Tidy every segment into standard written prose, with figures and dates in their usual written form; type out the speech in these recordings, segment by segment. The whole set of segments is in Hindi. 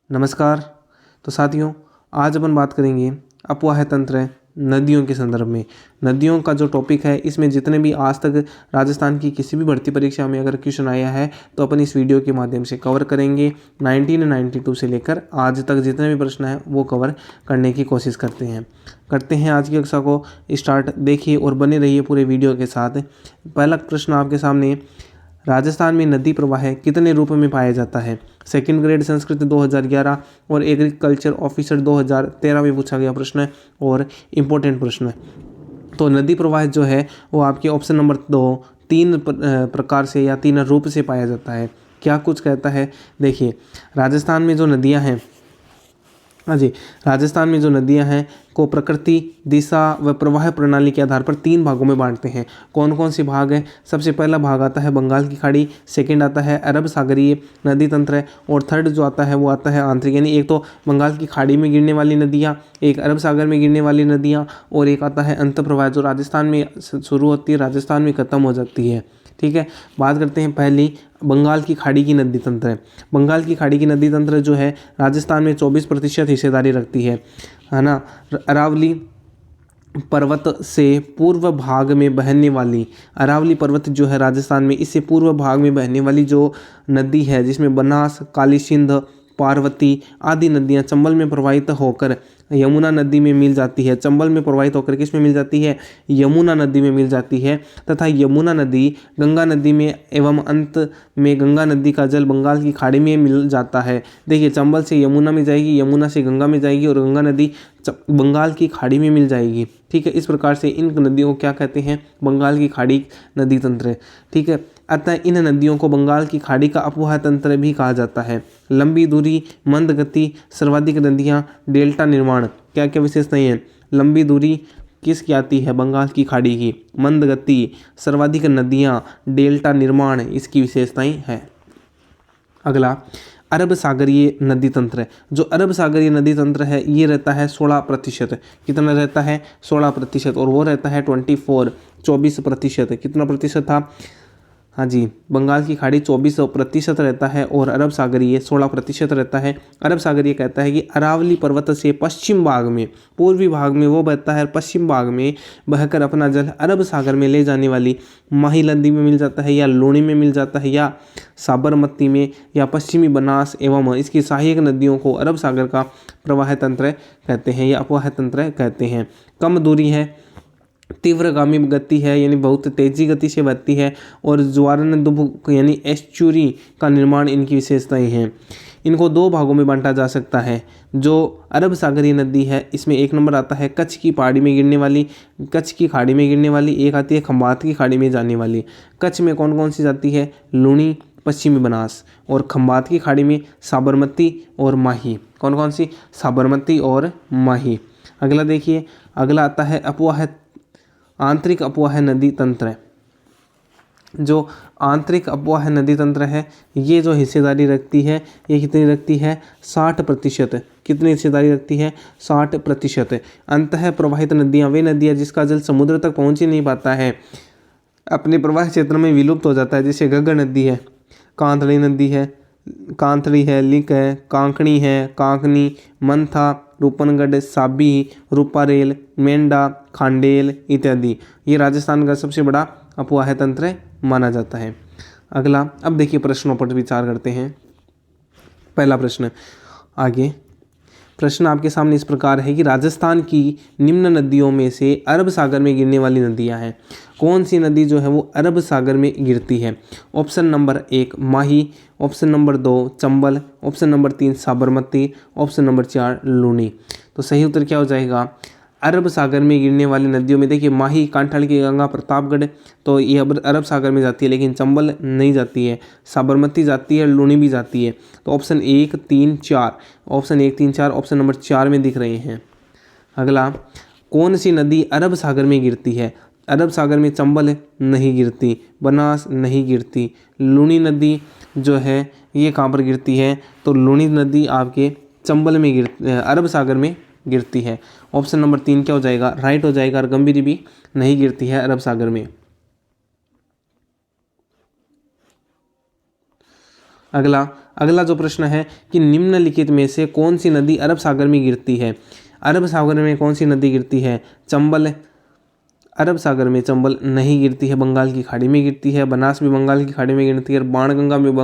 नमस्कार। तो साथियों, आज अपन बात करेंगे अपवाह तंत्र नदियों के संदर्भ में। नदियों का जो टॉपिक है, इसमें जितने भी आज तक राजस्थान की किसी भी भर्ती परीक्षा में अगर क्वेश्चन आया है तो अपन इस वीडियो के माध्यम से कवर करेंगे। 1992 से लेकर आज तक जितने भी प्रश्न हैं वो कवर करने की कोशिश करते हैं आज की कक्षा को स्टार्ट। देखिए और बने रहिए पूरे वीडियो के साथ। पहला प्रश्न आपके सामने, राजस्थान में नदी प्रवाह कितने रूप में पाया जाता है? सेकंड ग्रेड संस्कृत 2011 और एग्रीकल्चर ऑफिसर 2013 में पूछा गया प्रश्न है और इम्पोर्टेंट प्रश्न है। तो नदी प्रवाह जो है वो आपके ऑप्शन नंबर 2 तीन प्रकार से या तीन रूप से पाया जाता है। क्या कुछ कहता है, देखिए। राजस्थान में जो नदियां हैं, हाँ जी, राजस्थान में जो नदियां हैं को प्रकृति, दिशा व प्रवाह प्रणाली के आधार पर 3 भागों में बांटते हैं। कौन कौन से भाग हैं? सबसे पहला भाग आता है बंगाल की खाड़ी, सेकंड आता है अरब सागरीय नदी तंत्र और थर्ड जो आता है वो आता है आंतरिक। यानी एक तो बंगाल की खाड़ी में गिरने वाली नदियाँ, एक अरब सागर में गिरने वाली नदियाँ और एक आता है अंत प्रवाह जो राजस्थान में शुरू होती है, राजस्थान में ख़त्म हो जाती है। ठीक है, बात करते हैं पहली बंगाल की खाड़ी की नदी तंत्र। बंगाल की खाड़ी की नदी तंत्र जो है राजस्थान में 24% हिस्सेदारी रखती है ना। अरावली पर्वत से पूर्व भाग में बहने वाली, अरावली पर्वत जो है राजस्थान में, इससे पूर्व भाग में बहने वाली जो नदी है जिसमें बनास, काली सिंध, पार्वती आदि नदियां चंबल में प्रवाहित होकर यमुना नदी में मिल जाती है। चंबल में प्रवाहित होकर किस में मिल जाती है? यमुना नदी में मिल जाती है। तथा यमुना नदी गंगा नदी में एवं अंत में गंगा नदी का जल बंगाल की खाड़ी में मिल जाता है। देखिए, चंबल से यमुना में जाएगी, यमुना से गंगा में जाएगी और गंगा नदी बंगाल की खाड़ी में मिल जाएगी। ठीक है, इस प्रकार से इन नदियों को क्या कहते हैं? बंगाल की खाड़ी नदी तंत्र। ठीक है, अतः इन नदियों को बंगाल की खाड़ी का अपवाह तंत्र भी कहा जाता है। लंबी दूरी, मंद गति, सर्वाधिक नदियाँ, डेल्टा निर्माण। क्या क्या विशेषताएं हैं? लंबी दूरी किसकी आती है? बंगाल की खाड़ी की। मंद गति, सर्वाधिक नदियाँ, डेल्टा निर्माण इसकी विशेषताएं हैं। अगला अरब सागरीय नदी तंत्र। जो अरब सागरीय नदी तंत्र है ये रहता है 16%। कितना रहता है? 16%। और वो रहता है 24%। कितना प्रतिशत था? हाँ जी, बंगाल की खाड़ी 24% रहता है और अरब सागरीय 16% रहता है। अरब सागरीय कहता है कि अरावली पर्वत से पश्चिम भाग में, पूर्वी भाग में वो बहता है, पश्चिम भाग में बहकर अपना जल अरब सागर में ले जाने वाली माही नदी में मिल जाता है या लूणी में मिल जाता है या साबरमती में या पश्चिमी बनास एवं इसकी सहायक नदियों को अरब सागर का प्रवाह तंत्र कहते हैं या अपवाह तंत्र कहते हैं। कम दूरी है, तीव्रगामी गति है यानी बहुत तेजी गति से बहती है और ज्वारनदुभ यानी एस्चुरी का निर्माण इनकी विशेषताएं हैं। इनको 2 भागों में बांटा जा सकता है। जो अरब सागरीय नदी है इसमें एक नंबर आता है कच्छ की पहाड़ी में गिरने वाली, कच्छ की खाड़ी में गिरने वाली, एक आती है खंबात की खाड़ी में जाने वाली। कच्छ में कौन कौन सी जाती है? लूणी, पश्चिमी बनास, और खंबात की खाड़ी में साबरमती और माही। कौन कौन सी? साबरमती और माही। अगला देखिए, अगला आता है अपवाह आंतरिक अपवाह नदी तंत्र। जो आंतरिक अपवाह नदी तंत्र है ये जो हिस्सेदारी रखती है ये कितनी रखती है? 60%। कितनी हिस्सेदारी रखती है? 60%। अंतः प्रवाहित नदियाँ वे नदियाँ जिसका जल समुद्र तक पहुँच ही नहीं पाता है, अपने प्रवाह क्षेत्र में विलुप्त हो जाता है। जैसे घग्गर नदी है, कांतड़ी नदी है, कांतड़ी है, लिक है, कांकणी है, कांकनी, मंथा, रूपनगढ़, साबी, रूपारेल, मेंढा, खांडेल इत्यादि। ये राजस्थान का सबसे बड़ा अपवाह तंत्र माना जाता है। अगला, अब देखिए प्रश्नों पर विचार करते हैं। पहला प्रश्न आगे, प्रश्न आपके सामने इस प्रकार है कि राजस्थान की निम्न नदियों में से अरब सागर में गिरने वाली नदियां हैं। कौन सी नदी जो है वो अरब सागर में गिरती है? Option number 1 Mahi, option number 2 Chambal, option number 3 Sabarmati, option number 4 Luni. तो सही उत्तर क्या हो जाएगा? अरब सागर में गिरने वाली नदियों में देखिए माही, कांठल की गंगा, प्रतापगढ़, तो ये अरब सागर में जाती है, लेकिन चंबल नहीं जाती है, साबरमती जाती है, लूणी भी जाती है। तो ऑप्शन 1, 3, 4, ऑप्शन 1, 3, 4 ऑप्शन नंबर 4 में दिख रहे हैं। अगला, कौन सी नदी अरब सागर में गिरती है? अरब सागर में चंबल नहीं गिरती, बनास नहीं गिरती, लूणी नदी जो है ये कहाँ पर गिरती है? तो लूणी नदी आपके चंबल में अरब सागर में गिरती है। ऑप्शन नंबर 3 क्या हो जाएगा? राइट हो जाएगा। और गंभीरी भी नहीं गिरती है अरब सागर में। अगला अगला जो प्रश्न है कि निम्नलिखित में से कौन सी नदी अरब सागर में गिरती है। अरब सागर में कौन सी नदी गिरती है। चंबल। अरब सागर में चंबल नहीं गिरती है, बंगाल की खाड़ी में गिरती है। बनास भी बंगाल की खाड़ी में गिरती है और बाणगंगा में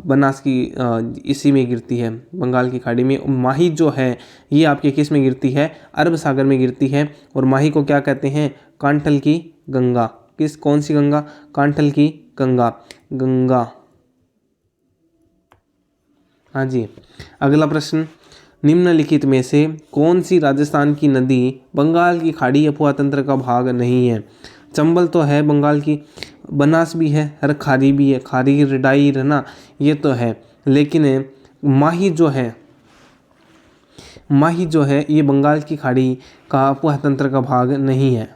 बनास की इसी में गिरती है, बंगाल की खाड़ी में। माही जो है ये आपके किस में गिरती है, अरब सागर में गिरती है। और माही को क्या कहते हैं, कांठल की गंगा। किस कौन सी गंगा, कांठल की गंगा। गंगा, हाँ जी। अगला प्रश्न, निम्नलिखित में से कौन सी राजस्थान की नदी बंगाल की खाड़ी अफवाह तंत्र का भाग नहीं है। चंबल तो है बंगाल की, बनास भी है और खारी भी है, खारी रिडाई है ना, ये तो है। लेकिन माही जो है ये बंगाल की खाड़ी का अफवाह तंत्र का भाग नहीं है।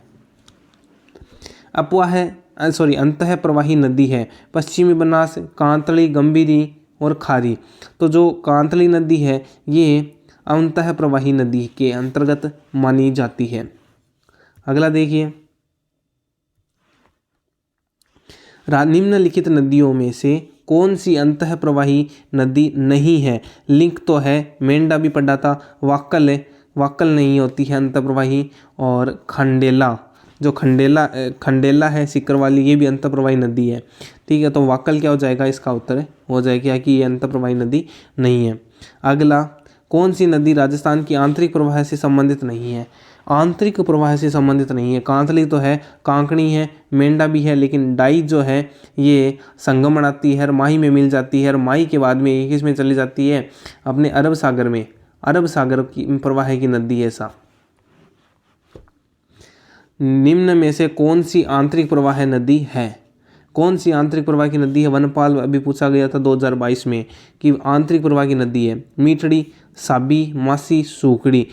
अंतः प्रवाही नदी है पश्चिमी बनास, कांतली, गंभीरी और खारी। तो जो कांतली नदी है ये अंतः प्रवाही नदी के अंतर्गत मानी जाती है। अगला देखिए, निम्नलिखित नदियों में से कौन सी अंतः प्रवाही नदी नहीं है। लिंक तो है, मेंढा भी पढ़ा था। वाक्कल नहीं होती है अंतः प्रवाही। और खंडेला, जो खंडेला है सीकर वाली, ये भी अंतः प्रवाही नदी है। ठीक है, तो वाक्कल क्या हो जाएगा, इसका उत्तर हो जाएगा कि ये अंतः प्रवाही नदी नहीं है। अगला, कौन सी नदी राजस्थान की आंतरिक प्रवाह से संबंधित नहीं है। आंतरिक प्रवाह से संबंधित नहीं है, कांतली तो है, कांकणी है, मेंढा भी है, लेकिन डाई जो है ये संगम बनाती है और माही में मिल जाती है और माही के बाद में किस में चली जाती है, अपने अरब सागर में। अरब सागर की प्रवाह की नदी है ऐसा। निम्न में से कौन सी आंतरिक प्रवाह नदी है। कौन सी आंतरिक प्रवाह की नदी है, वनपाल अभी पूछा गया था 2022 में कि आंतरिक प्रवाह की नदी है। मीठड़ी, साबी, मासी, सूखड़ी।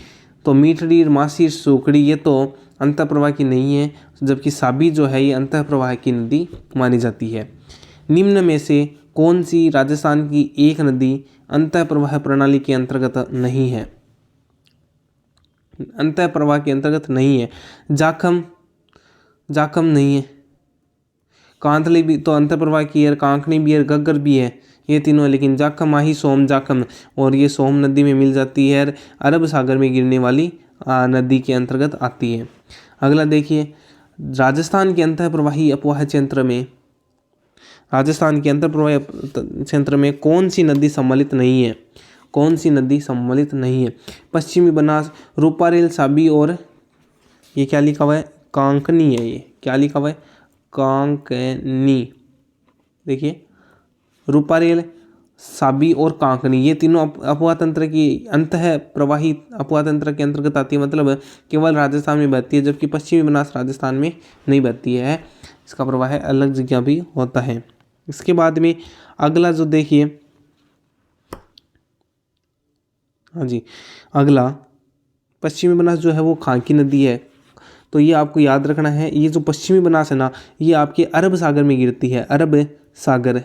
तो मीठड़ी, मासी, सूखड़ी ये तो अंतः प्रवाह की नहीं है, जबकि साबी जो है ये अंतः प्रवाह की नदी मानी जाती है। निम्न में से कौन सी राजस्थान की एक नदी अंतः प्रवाह प्रणाली के अंतर्गत नहीं है। अंतः प्रवाह के अंतर्गत नहीं है। जाखम नहीं है। कांतली भी तो अंतः प्रवाह की है, कांकनी भी है, गग्गर भी है, ये तीनों है। लेकिन जाखम, माही, सोम, जाखम और ये सोम नदी में मिल जाती है, अरब सागर में गिरने वाली नदी के अंतर्गत आती है। अगला देखिए, राजस्थान के अंतः प्रवाही अपवाह क्षेत्र में कौन सी नदी सम्मिलित नहीं है। कौन सी नदी सम्मिलित नहीं है। पश्चिमी बनास, रूपारेल, साबी और ये क्या लिखा हुआ है, कांकनी है। ये क्या लिखा हुआ है, कांकनी। देखिए, रूपारेल, साबी और कांकनी ये तीनों अपवाह तंत्र की अंतः प्रवाही अपवाह तंत्र के अंतर्गत आती है, मतलब केवल राजस्थान में बहती है, जबकि पश्चिमी बनास राजस्थान में नहीं बहती है, इसका प्रवाह अलग जगह भी होता है। इसके बाद में अगला जो देखिए, हाँ जी, अगला पश्चिमी बनास जो है वो खांकी नदी है। तो ये आपको याद रखना है, ये जो पश्चिमी बनास है ना, ये आपके अरब सागर में गिरती है, अरब सागर।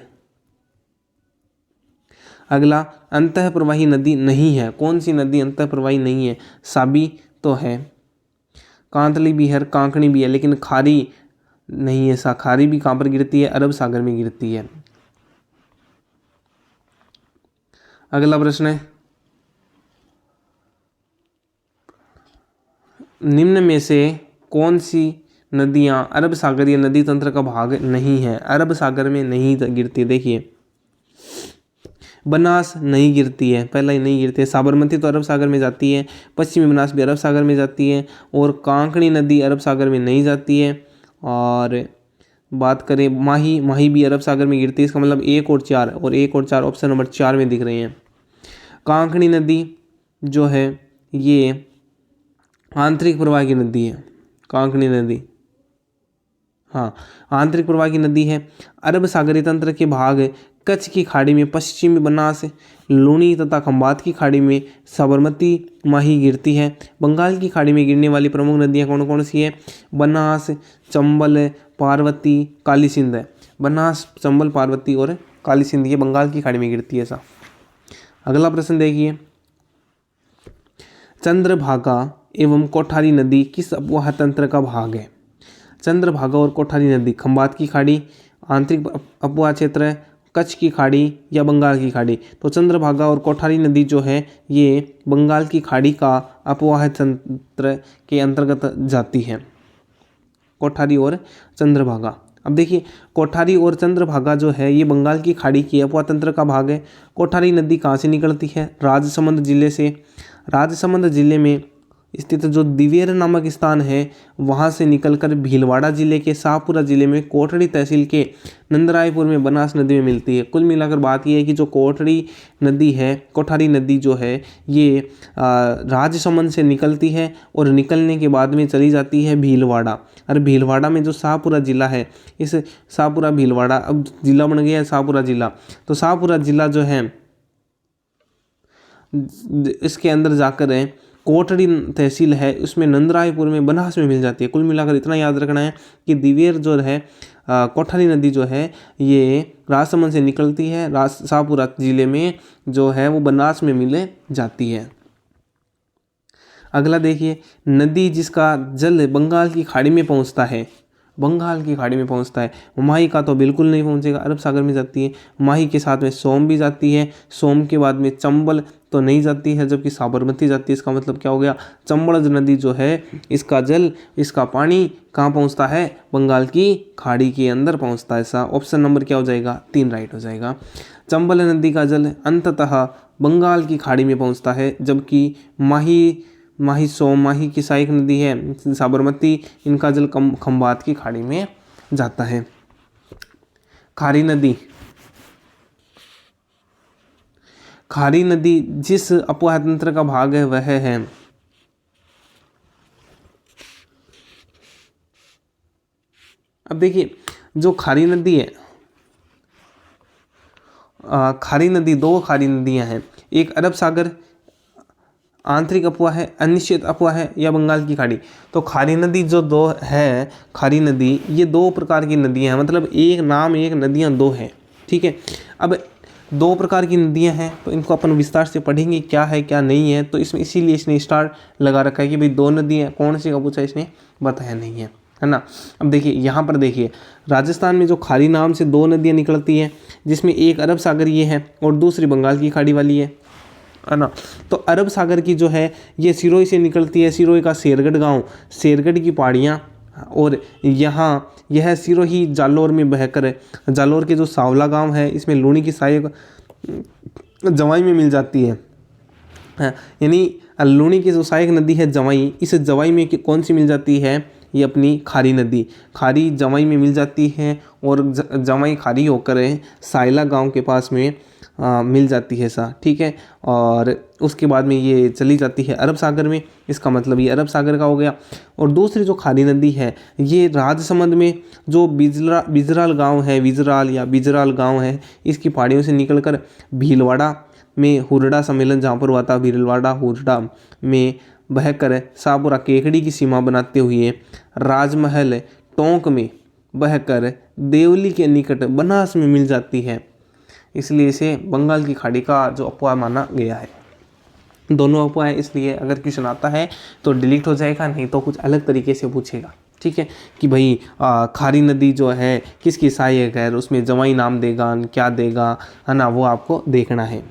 अगला, अंतः प्रवाही नदी नहीं है। कौन सी नदी अंतः प्रवाही नहीं है। साबी तो है, कांतली भी है, कांकणी भी है, लेकिन खारी नहीं है। खारी भी कहाँ पर गिरती है, अरब सागर में गिरती है। अगला प्रश्न है, निम्न में से कौन सी नदियां अरब सागरीय नदी तंत्र का भाग नहीं है, अरब सागर में नहीं गिरती। देखिए, बनास नहीं गिरती है, पहला ही नहीं गिरती है। साबरमती तो अरब सागर में जाती है, पश्चिमी बनास भी अरब सागर में जाती है, और कांकणी नदी अरब सागर में नहीं जाती है। और बात करें माही भी अरब सागर में गिरती है। इसका मतलब 1 और 4 ऑप्शन नंबर 4 में दिख रहे हैं। कांकणी नदी जो है ये आंतरिक प्रवाह की नदी है, कांकणी नदी, हाँ आंतरिक प्रवाह की नदी है। अरब सागरीय तंत्र के भाग कच्छ की खाड़ी में पश्चिमी बनास, लूणी तथा खंबात की खाड़ी में साबरमती, माही गिरती है। बंगाल की खाड़ी में गिरने वाली प्रमुख नदियाँ कौन कौन सी है, बनास, चंबल, पार्वती, काली सिंध है। बनास, चंबल, पार्वती और काली सिंध ये बंगाल की खाड़ी में गिरती है ऐसा। अगला प्रश्न देखिए, चंद्रभागा एवं कोठारी नदी किस अपवाह तंत्र का भाग है। चंद्रभागा और कोठारी नदी खंबात की खाड़ी आंतरिक अपवाह क्षेत्र है, कच्छ की खाड़ी या बंगाल की खाड़ी? तो चंद्रभागा और कोठारी नदी जो है ये बंगाल की खाड़ी का अपवाह तंत्र के अंतर्गत जाती है, कोठारी और चंद्रभागा। अब देखिए कोठारी और चंद्रभागा जो है ये बंगाल की खाड़ी की अपवाह तंत्र का भाग है। कोठारी नदी कहाँ से निकलती है? राजसमंद जिले से। राजसमंद जिले में स्थित जो दिवेर नामक स्थान है वहाँ से निकलकर भीलवाड़ा जिले के शाहपुरा जिले में कोठड़ी तहसील के नंदरायपुर में बनास नदी में मिलती है। कुल मिलाकर बात यह है कि जो कोठड़ी नदी है, कोठारी नदी जो है ये राजसमंद से निकलती है और निकलने के बाद में चली जाती है भीलवाड़ा। और भीलवाड़ा में जो शाहपुरा जिला है, इस शाहपुरा भीलवाड़ा अब जिला बन गया है शाहपुरा जिला। तो शाहपुरा जिला जो है इसके अंदर जाकर कोठड़ी तहसील है, उसमें नंदरायपुर में बनास में मिल जाती है। कुल मिलाकर इतना याद रखना है कि दिवेर जो है कोठारी नदी जो है ये राजसमंद से निकलती है, शाहपुरा जिले में जो है वो बनास में मिले जाती है। अगला देखिए, नदी जिसका जल बंगाल की खाड़ी में पहुंचता है, बंगाल की खाड़ी में पहुंचता है। माही का तो बिल्कुल नहीं पहुंचेगा, अरब सागर में जाती है। माही के साथ में सोम भी जाती है, सोम के बाद में चंबल तो नहीं जाती है, जबकि साबरमती जाती है। इसका मतलब क्या हो गया? चंबल नदी जो है इसका जल, इसका पानी कहाँ पहुंचता है? बंगाल की खाड़ी के अंदर पहुंचता है। ऐसा ऑप्शन नंबर क्या हो जाएगा? 3 राइट हो जाएगा। चंबल नदी का जल अंततः बंगाल की खाड़ी में पहुंचता है, जबकि माही सोम, माही की सहायक नदी है साबरमती, इनका जल खंबात की खाड़ी में जाता है। खारी नदी, खारी नदी जिस अपवाह तंत्र का भाग है वह है अब देखिए जो खारी नदी है, खारी नदी, 2 खारी नदियां हैं, एक अरब सागर आंतरिक अपवाह है, अनिश्चित अपवाह है, या बंगाल की खाड़ी। तो खारी नदी जो 2 है, खारी नदी ये 2 प्रकार की नदियां हैं, मतलब एक नाम एक नदियां 2 हैं, ठीक है। अब 2 प्रकार की नदियां हैं तो इनको अपन विस्तार से पढ़ेंगे क्या है क्या नहीं है। तो इसमें इसीलिए इसने स्टार लगा रखा है कि भाई 2 नदियां कौन सी का पूछा, इसने बताया नहीं है, है ना। अब देखिए यहाँ पर देखिए राजस्थान में जो खारी नाम से 2 नदियाँ निकलती हैं, जिसमें एक अरब सागर ये है और दूसरी बंगाल की खाड़ी वाली है ना। तो अरब सागर की जो है ये सिरोही से निकलती है, सिरोही का शेरगढ़ गांव, शेरगढ़ की पहाड़ियाँ, और यहाँ यह सिरोही जालौर में बहकर जालौर के जो सावला गांव है इसमें लूणी की सहायक जवाई में मिल जाती है। यानी लूणी की जो सहायक नदी है जवाई, इस जवाई में कौन सी मिल जाती है? ये अपनी खारी नदी, खारी जवाई में मिल जाती है और जवाई खारी होकर सायला गांव के पास में मिल जाती है सा, ठीक है। और उसके बाद में ये चली जाती है अरब सागर में, इसका मतलब ये अरब सागर का हो गया। और दूसरी जो खारी नदी है ये राजसमंद में जो बिजराल गांव है, बिजराल या बिजराल गांव है, इसकी पहाड़ियों से निकलकर भीलवाड़ा में हुरडा सम्मेलन जहाँ पर हुआ था, भीलवाड़ा हुरडा में बहकर शाहपुरा केकड़ी की सीमा बनाते हुए राजमहल टोंक में बहकर देवली के निकट बनास में मिल जाती है। इसलिए इसे बंगाल की खाड़ी का जो अपवाह माना गया है। दोनों अपवाह है, इसलिए अगर क्वेश्चन आता है तो डिलीट हो जाएगा, नहीं तो कुछ अलग तरीके से पूछेगा, ठीक है। कि भाई खारी नदी जो है किसकी सहायक है, उसमें जवाई नाम देगा, क्या देगा, है ना, वो आपको देखना है।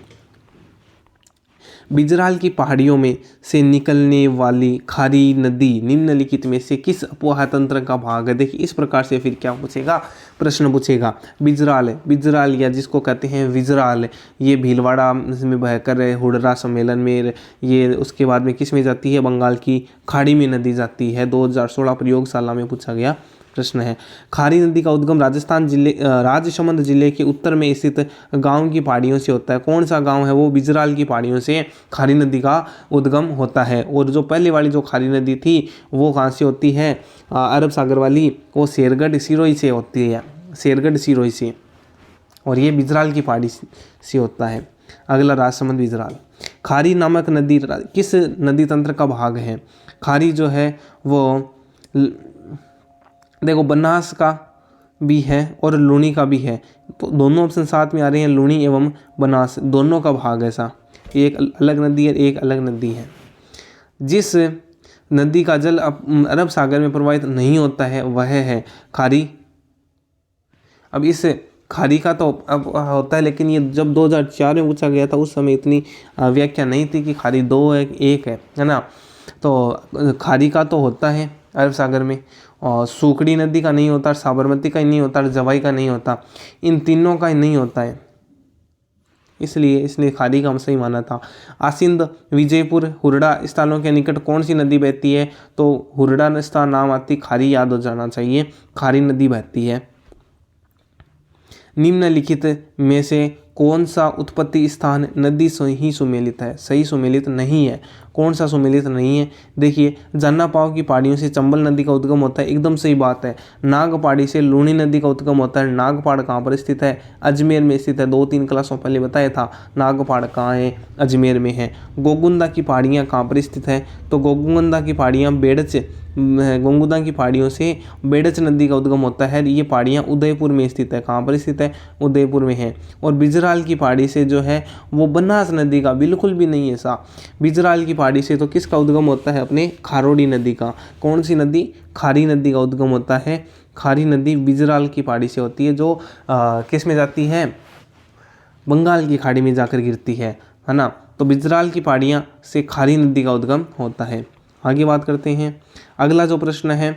बिजराल की पहाड़ियों में से निकलने वाली खारी नदी निम्नलिखित में से किस अपवाह तंत्र का भाग है? देखिए इस प्रकार से फिर क्या पूछेगा, प्रश्न पूछेगा। बिजराल या जिसको कहते हैं विजराल, ये भीलवाड़ा में बहकर हुडरा सम्मेलन में, ये उसके बाद में किस में जाती है? बंगाल की खाड़ी में नदी जाती है। 2016 प्रयोगशाला में पूछा गया प्रश्न है। खारी नदी का उद्गम राजसमंद जिले के उत्तर में स्थित गांव की पहाड़ियों से होता है। कौन सा गांव है? वो बिजराल की पहाड़ियों से खारी नदी का उद्गम होता है। और जो पहले वाली जो खारी नदी थी वो कहाँ से होती है? अरब सागर वाली, वो शेरगढ़ सिरोही से होती है, शेरगढ़ सिरोही से, और ये बिजराल की पहाड़ी से होता है। अगला राजसमंद बिजराल। खारी नामक नदी किस नदी तंत्र का भाग है? खारी जो है वो देखो बनास का भी है और लूणी का भी है, तो दोनों ऑप्शन साथ में आ रहे हैं, लूणी एवं बनास दोनों का भाग ऐसा, एक अलग नदी है, एक अलग नदी है। जिस नदी का जल अरब सागर में प्रवाहित नहीं होता है वह है खारी। अब इस खारी का तो अब होता है, लेकिन ये जब 2004 में पूछा गया था उस समय इतनी व्याख्या नहीं थी कि खारी 2 है, 1 है ना। तो खारी का तो होता है अरब सागर में, और सूखड़ी नदी का नहीं होता, साबरमती का ही नहीं होता, जवाई का नहीं होता, इन तीनों का ही नहीं होता है, इसलिए इसने खारी का सही माना था। आसिंद, विजयपुर, हुरडा स्थलों के निकट कौन सी नदी बहती है? तो हुरडा स्थान नाम आती, खारी याद हो जाना चाहिए, खारी नदी बहती है। निम्नलिखित में से कौन सा उत्पत्ति स्थान नदी से ही सुमेलित है? सही सुमेलित नहीं है। कौन सा सुमेलित नहीं है? देखिए, जाना पाव की पहाड़ियों से चंबल नदी का उद्गम होता है, एकदम सही बात है। नाग पहाड़ी से लूणी नदी का उद्गम होता है। नाग पहाड़ कहाँ पर स्थित है? अजमेर में स्थित है। 2-3 क्लासों पहले बताया था नाग पहाड़ कहाँ है, अजमेर में है। गोगुंदा की पहाड़ियाँ कहाँ पर स्थित है? तो गोगुंदा की पहाड़ियाँ बेड़च, गोगुंदा की पहाड़ियों से बेड़च नदी का उद्गम होता है। ये पहाड़ियाँ उदयपुर में स्थित है। कहाँ पर स्थित है? उदयपुर में है। और बिजराल की पहाड़ी से जो है वो बनास नदी का, बिल्कुल भी नहीं ऐसा। बिजराल की पहाड़ी से तो किसका उद्गम होता है? अपने खारोड़ी नदी का। कौन सी नदी? खारी नदी का उद्गम होता है। खारी नदी बिजराल की पहाड़ी से होती है, जो किस में जाती है? बंगाल की खाड़ी में जाकर गिरती है ना। तो बिजराल की पहाड़ियाँ से खारी नदी का उद्गम होता है। आगे बात करते हैं। अगला जो प्रश्न है,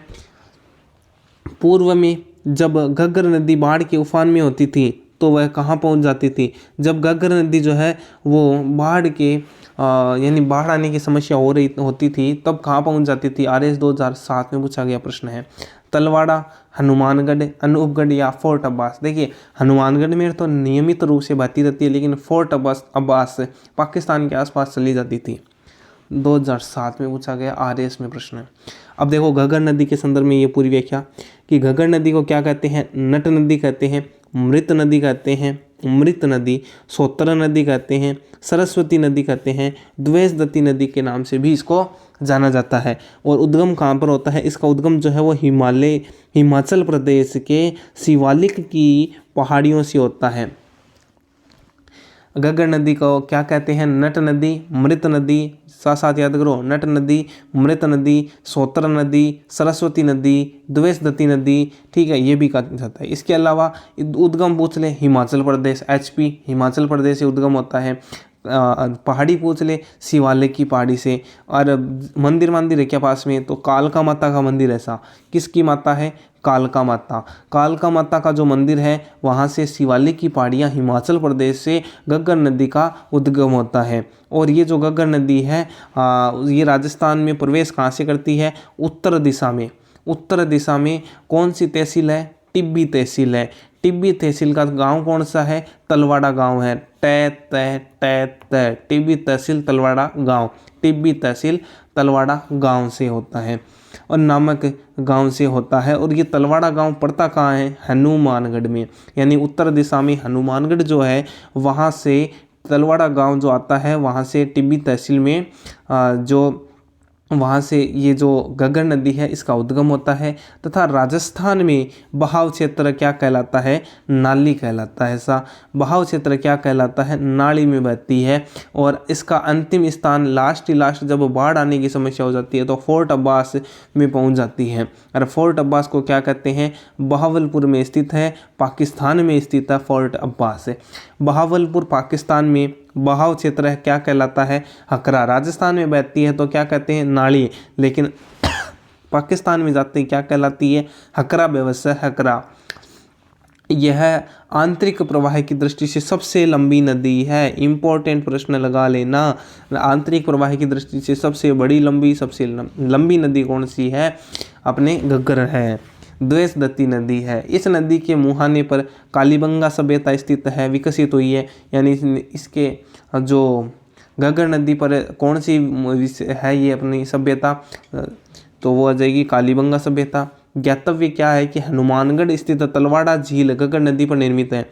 पूर्व में जब घग्गर नदी बाढ़ के उफान में होती थी तो वह कहाँ पहुँच जाती थी? जब घग्गर नदी जो है वो बाढ़ के यानी बाढ़ आने की समस्या होती थी तब कहाँ पहुँच जाती थी? RS 2007 में पूछा गया प्रश्न है। तलवाड़ा, हनुमानगढ़, अनूपगढ़ या फोर्ट अब्बास। देखिए, हनुमानगढ़ में तो नियमित रूप से बहती रहती है, लेकिन फोर्ट अब्बास पाकिस्तान के आसपास चली जाती थी। 2007 में पूछा गया RS में प्रश्न है। अब देखो, घग्गर नदी के संदर्भ में ये पूरी व्याख्या कि घग्गर नदी को क्या कहते हैं? नट नदी कहते हैं, मृत नदी कहते हैं, मृत नदी, सोत्तरा नदी कहते हैं, सरस्वती नदी कहते हैं, द्वेषदत्ती नदी के नाम से भी इसको जाना जाता है। और उद्गम कहाँ पर होता है? इसका उद्गम जो है वो हिमाचल प्रदेश के शिवालिक की पहाड़ियों से होता है। घग्गर नदी को क्या कहते हैं? नट नदी, मृत नदी, साथ साथ याद करो, नट नदी, मृत नदी, सोत्तरा नदी, सरस्वती नदी, द्वेषदत्ती नदी, ठीक है, ये भी कहा जाता है। इसके अलावा उद्गम पूछ ले, हिमाचल प्रदेश, HP हिमाचल प्रदेश से उद्गम होता है। पहाड़ी पूछ ले, शिवालिक की पहाड़ी से। और मंदिर है क्या पास में? तो कालका माता का मंदिर, ऐसा किसकी माता है? कालका माता। कालका माता का जो मंदिर है वहाँ से शिवालिक की पहाड़ियाँ, हिमाचल प्रदेश से घग्गर नदी का उद्गम होता है। और ये जो घग्गर नदी है ये राजस्थान में प्रवेश कहाँ से करती है? उत्तर दिशा में। उत्तर दिशा में कौन सी तहसील है? टिब्बी तहसील है। टिब्बी तहसील का गांव कौन सा है? तलवाड़ा गांव है। टिब्बी तहसील तलवाड़ा गांव। टिब्बी तहसील तलवाड़ा गांव से होता है और नामक गांव से होता है। और ये तलवाड़ा गांव पड़ता कहाँ है? हनुमानगढ़ में। यानी उत्तर दिशा में हनुमानगढ़ जो है वहाँ से तलवाड़ा गांव जो आता है, वहाँ से टिब्बी तहसील में जो वहाँ से ये जो घग्गर नदी है इसका उद्गम होता है। तथा राजस्थान में बहाव क्षेत्र क्या कहलाता है? नाली कहलाता है। ऐसा बहाव क्षेत्र क्या कहलाता है? नाली में बहती है। और इसका अंतिम स्थान लास्ट जब बाढ़ आने की समस्या हो जाती है तो फोर्ट अब्बास में पहुँच जाती है। और फोर्ट अब्बास को क्या कहते हैं? बहावलपुर में स्थित है, पाकिस्तान में स्थित है फोर्ट अब्बास। बहावलपुर पाकिस्तान में बहाव क्षेत्र है, क्या कहलाता है? हकरा। राजस्थान में बहती है तो क्या कहते हैं? नाली, लेकिन पाकिस्तान में जाती है क्या कहलाती है? हकरा व्यवस्था, हकरा। यह आंतरिक प्रवाह की दृष्टि से सबसे लंबी नदी है। इंपॉर्टेंट प्रश्न लगा लेना। आंतरिक प्रवाह की दृष्टि से सबसे बड़ी सबसे लंबी नदी कौन सी है? अपने घग्गर है। द्वेषदत्ती नदी है। इस नदी के मुहाने पर कालीबंगा सभ्यता स्थित है, विकसित हुई है। यानी इसके जो घग्गर नदी पर कौन सी है ये अपनी सभ्यता? तो वो आ जाएगी कालीबंगा सभ्यता। ज्ञातव्य क्या है कि हनुमानगढ़ स्थित तलवाड़ा झील घग्गर नदी पर निर्मित है।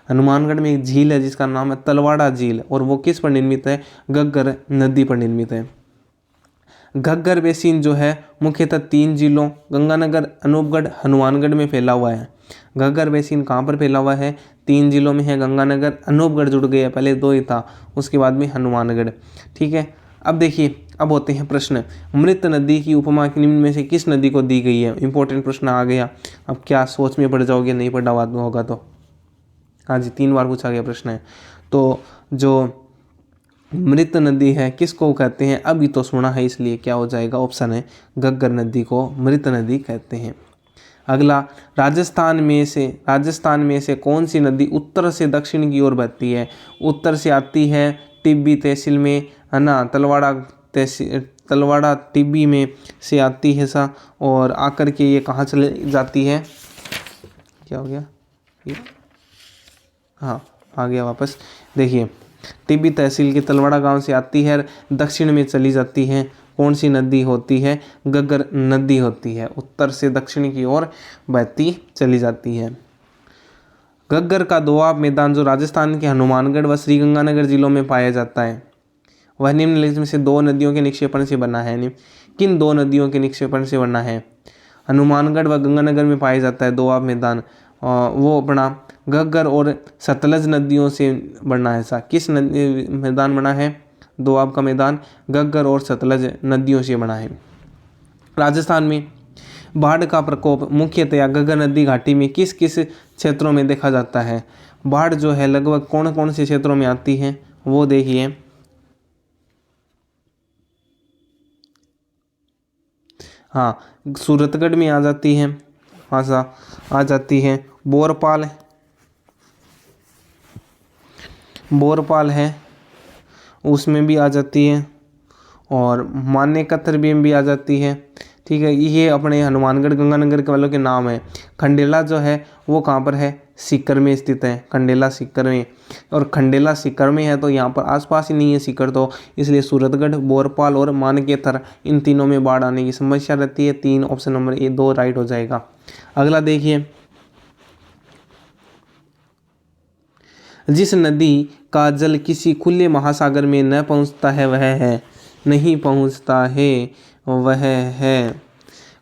हनुमानगढ़ में एक झील है जिसका नाम है तलवाड़ा झील, और वो किस पर निर्मित है? घग्गर नदी पर निर्मित है। घग्गर बेसिन जो है मुख्यतः 3 जिलों गंगानगर, अनूपगढ़, हनुमानगढ़ में फैला हुआ है। घग्गर बेसिन कहाँ पर फैला हुआ है? 3 जिलों में है। गंगानगर, अनूपगढ़ जुड़ गया, पहले 2 ही था, उसके बाद में हनुमानगढ़। ठीक है, अब देखिए, अब होते हैं प्रश्न। मृत नदी की उपमा निम्न में से किस नदी को दी गई है? इंपॉर्टेंट प्रश्न आ गया। अब क्या सोच में पड़ जाओगे नहीं पढ़ा होगा तो। हाँ जी, 3 बार पूछा गया प्रश्न है। तो जो मृत नदी है किसको कहते हैं, अभी तो सुना है, इसलिए क्या हो जाएगा, ऑप्शन है घग्गर नदी को मृत नदी कहते हैं। अगला, राजस्थान में से कौन सी नदी उत्तर से दक्षिण की ओर बहती है। उत्तर से आती है टिब्बी तहसील में, है ना, तलवाड़ा टिब्बी में से आती है सा, और आकर के ये कहाँ चले जाती है, क्या हो गया ये, हाँ आ गया वापस। देखिए, टिब्बी तहसील के तलवाड़ा गांव से आती है, दक्षिण में चली जाती है, कौन सी नदी होती है, घग्गर नदी होती है, उत्तर से दक्षिण की ओर बहती चली जाती है। घग्गर का दोआब मैदान जो राजस्थान के हनुमानगढ़ व श्रीगंगानगर जिलों में पाया जाता है, वह निम्नलिखित में से 2 नदियों के निक्षेपण से बना है। किन 2 नदियों के निक्षेपण से बना है। हनुमानगढ़ व गंगानगर में पाया जाता है दोआब मैदान, वो अपना घग्गर और सतलज नदियों से बना है। ऐसा किस मैदान बना है, दोआब का मैदान घग्गर और सतलज नदियों से बना है। राजस्थान में बाढ़ का प्रकोप मुख्यतया घग्गर नदी घाटी में किस किस क्षेत्रों में देखा जाता है। बाढ़ जो है लगभग कौन कौन से क्षेत्रों में आती है, वो देखिए। हाँ, सूरतगढ़ में आ जाती है, हाँ सा आ जाती है, बोरपाल है उसमें भी आ जाती है, और मान्यकतर में भी आ जाती है। ठीक है, ये अपने हनुमानगढ़ गंगानगर के वालों के नाम है। खंडेला जो है वो कहाँ पर है, सीकर में स्थित है, खंडेला सीकर में, और खंडेला सीकर में है तो यहाँ पर आसपास ही नहीं है सीकर, तो इसलिए सूरतगढ़, बोरपाल और मानकेतर, इन तीनों में बाढ़ आने की समस्या रहती है। 3 ऑप्शन नंबर ए 2 राइट हो जाएगा। अगला देखिए, जिस नदी का जल किसी खुले महासागर में न पहुँचता है वह है, नहीं पहुँचता है वह है,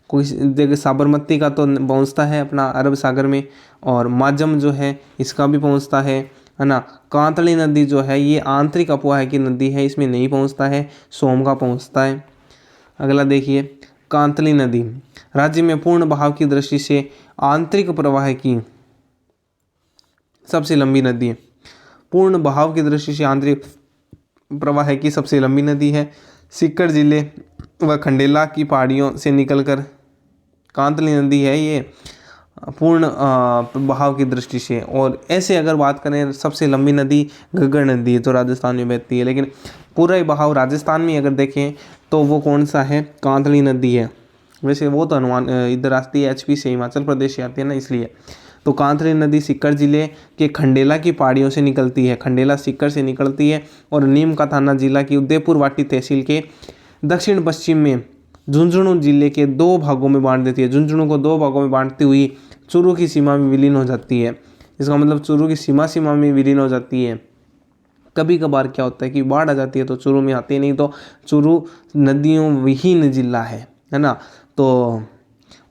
कोई देखिए साबरमती का तो पहुँचता है अपना अरब सागर में, और माजम जो है इसका भी पहुँचता है ना। कांतली नदी जो है ये आंतरिक अफवाह की नदी है, इसमें नहीं पहुँचता है, सोम का पहुँचता है। अगला देखिए, कांतली नदी राज्य में पूर्ण बहाव की दृष्टि से आंतरिक प्रवाह की सबसे लंबी नदी है। पूर्ण बहाव की दृष्टि से आंतरिक प्रवाह की सबसे लंबी नदी है। सीकर जिले व खंडेला की पहाड़ियों से निकलकर कांतली नदी है ये पूर्ण बहाव की दृष्टि से। और ऐसे अगर बात करें सबसे लंबी नदी घग्गर नदी है जो राजस्थान में बहती है, लेकिन पूरा ही बहाव राजस्थान में अगर देखें तो वो कौन सा है, कांतली नदी है। वैसे वो तो इधर आती है HP से, हिमाचल प्रदेश से आती है ना, इसलिए। तो कांतली नदी सीकर जिले के खंडेला की पहाड़ियों से निकलती है, खंडेला सीकर से निकलती है, और नीम का थाना जिला की उदयपुर वाटी तहसील के दक्षिण पश्चिम में झुंझुनू जिले के 2 भागों में बांट देती है। झुंझुनू को 2 भागों में बांटती हुई चूरू की सीमा में विलीन हो जाती है। इसका मतलब चूरू की सीमा में विलीन हो जाती है। कभी कभार क्या होता है कि बाढ़ आ जाती है तो चूरू में आती है, नहीं तो चूरू नदियों विहीन जिला है ना। तो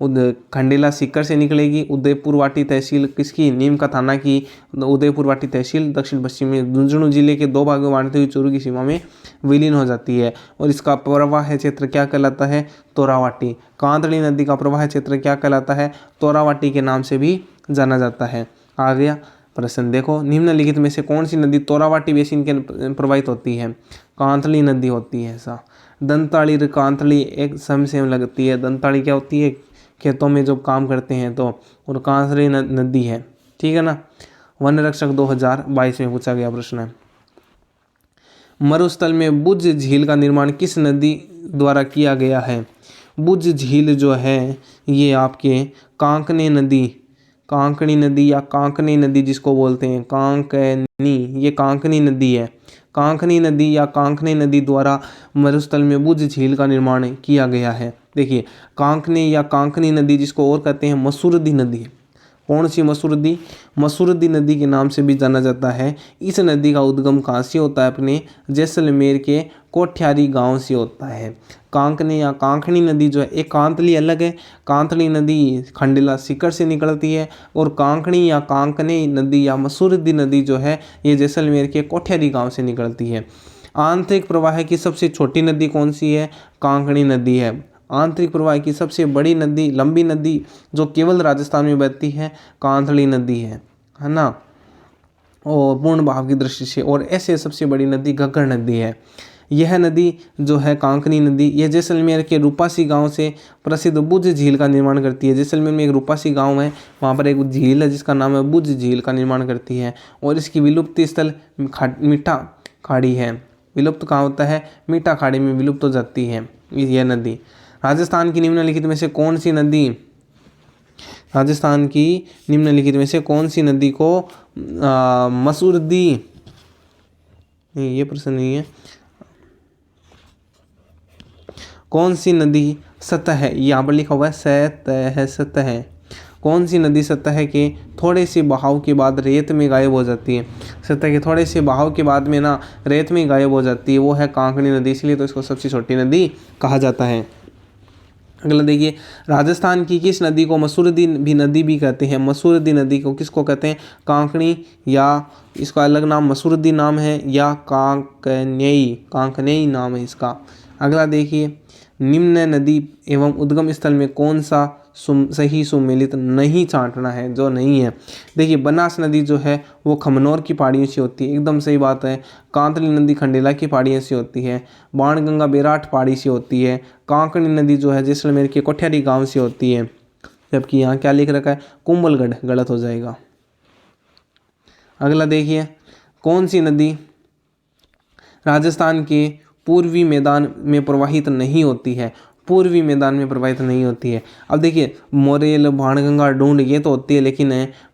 खंडेला सीकर से निकलेगी, उदयपुर वाटी तहसील किसकी, नीम का थाना की उदयपुर वाटी तहसील दक्षिण पश्चिम में झुंझुनू जिले के 2 भागों में बांटते हुए चूरू की सीमा में विलीन हो जाती है, और इसका प्रवाह क्षेत्र क्या कहलाता है, तोरावाटी। कांतली नदी का प्रवाह क्षेत्र क्या कहलाता है, तोरावाटी के नाम से भी जाना जाता है। आ गया प्रश्न, देखो, निम्नलिखित में से कौन सी नदी तोरावाटी बेसिन के प्रवाहित होती है, कांतली नदी होती है। ऐसा दंताड़ी और कांतली एक सेम लगती है। दंताड़ी क्या होती है, खेतों में जो काम करते हैं तो, और कांतली नदी है, ठीक है ना। वन रक्षक 2022 में पूछा गया प्रश्न है। मरुस्थल में बुज झील का निर्माण किस नदी द्वारा किया गया है। बुज झील जो है ये आपके कांकनी नदी या कांकनी नदी जिसको बोलते हैं, कांकनी, ये कांकनी नदी है। कांकनी नदी या कांकनी नदी द्वारा मरुस्थल में बुज झील का निर्माण किया गया है। देखिए, कांकनी या कांकनी नदी जिसको और कहते हैं मसूरदी नदी, कौन सी मसूरदी, मसूरदी नदी के नाम से भी जाना जाता है। इस नदी का उद्गम कहाँ से होता है, अपने जैसलमेर के कोठ्यारी गांव से होता है। कांकनी या कांकनी नदी जो है, एक कांतली अलग है, कांतली नदी खंडेला सीकर से निकलती है, और कांकनी या कांकनी नदी या मसूरदी नदी जो है ये जैसलमेर के कोठ्यारी गांव से निकलती है। आंतरिक प्रवाह की सबसे छोटी नदी कौन सी है, कांकनी नदी है। आंतरिक प्रवाह की सबसे बड़ी नदी, लंबी नदी जो केवल राजस्थान में बहती है, कांतली नदी है ना। और पूर्ण बहाव की दृष्टि से। और ऐसे सबसे बड़ी नदी घग्गर नदी है। यह नदी जो है कांकनी नदी, यह जैसलमेर के रूपासी गांव से प्रसिद्ध बुझ झील का निर्माण करती है। जैसलमेर में एक रूपासी गांव है, वहाँ पर एक झील है जिसका नाम है बुझ झील का निर्माण करती है। और इसकी विलुप्ति स्थल मीठा खाड़ी है। विलुप्त कहाँ होता है? मीठा खाड़ी में विलुप्त हो जाती है यह नदी। राजस्थान की निम्नलिखित में से कौन सी नदी, राजस्थान की निम्नलिखित में से कौन सी नदी को मसूरदी, नहीं ये प्रश्न नहीं है, कौन सी नदी सतह, यहाँ पर लिखा हुआ है सतह, सतह, कौन सी नदी सतह के थोड़े से बहाव के बाद रेत में गायब हो जाती है? सतह के थोड़े से बहाव के बाद में ना रेत में गायब हो जाती है, वो है कांकनी नदी, इसलिए तो इसको सबसे छोटी नदी कहा जाता है। अगला देखिए, राजस्थान की किस नदी को मसूरदी भी नदी भी कहते हैं? मसूरदी नदी को किसको कहते हैं? कांकनी, या इसका अलग नाम मसूरदी नाम है, या कांकनेई, कांकनेई नाम है इसका। अगला देखिए, निम्न नदी एवं उद्गम स्थल में कौन सा सही सुमेलित नहीं छांटना है, जो नहीं है? देखिए, बनास नदी जो है वो खमनौर की पहाड़ियों से होती है, एकदम सही बात है। कांतली नदी खंडेला की पहाड़ियों से होती है। बाणगंगा बेराट पहाड़ी से होती है। कांकनी नदी जो है जैसलमेर के कोठियारी गांव से होती है। जबकि यहाँ क्या लिख रखा है? कुंभलगढ़, गलत हो जाएगा। अगला देखिए, कौन सी नदी राजस्थान के पूर्वी मैदान में प्रवाहित नहीं होती है? पूर्वी मैदान में प्रवाहित नहीं होती है। अब देखिए, मोरेल, बाणगंगा, डूंड ये तो होती है, लेकिन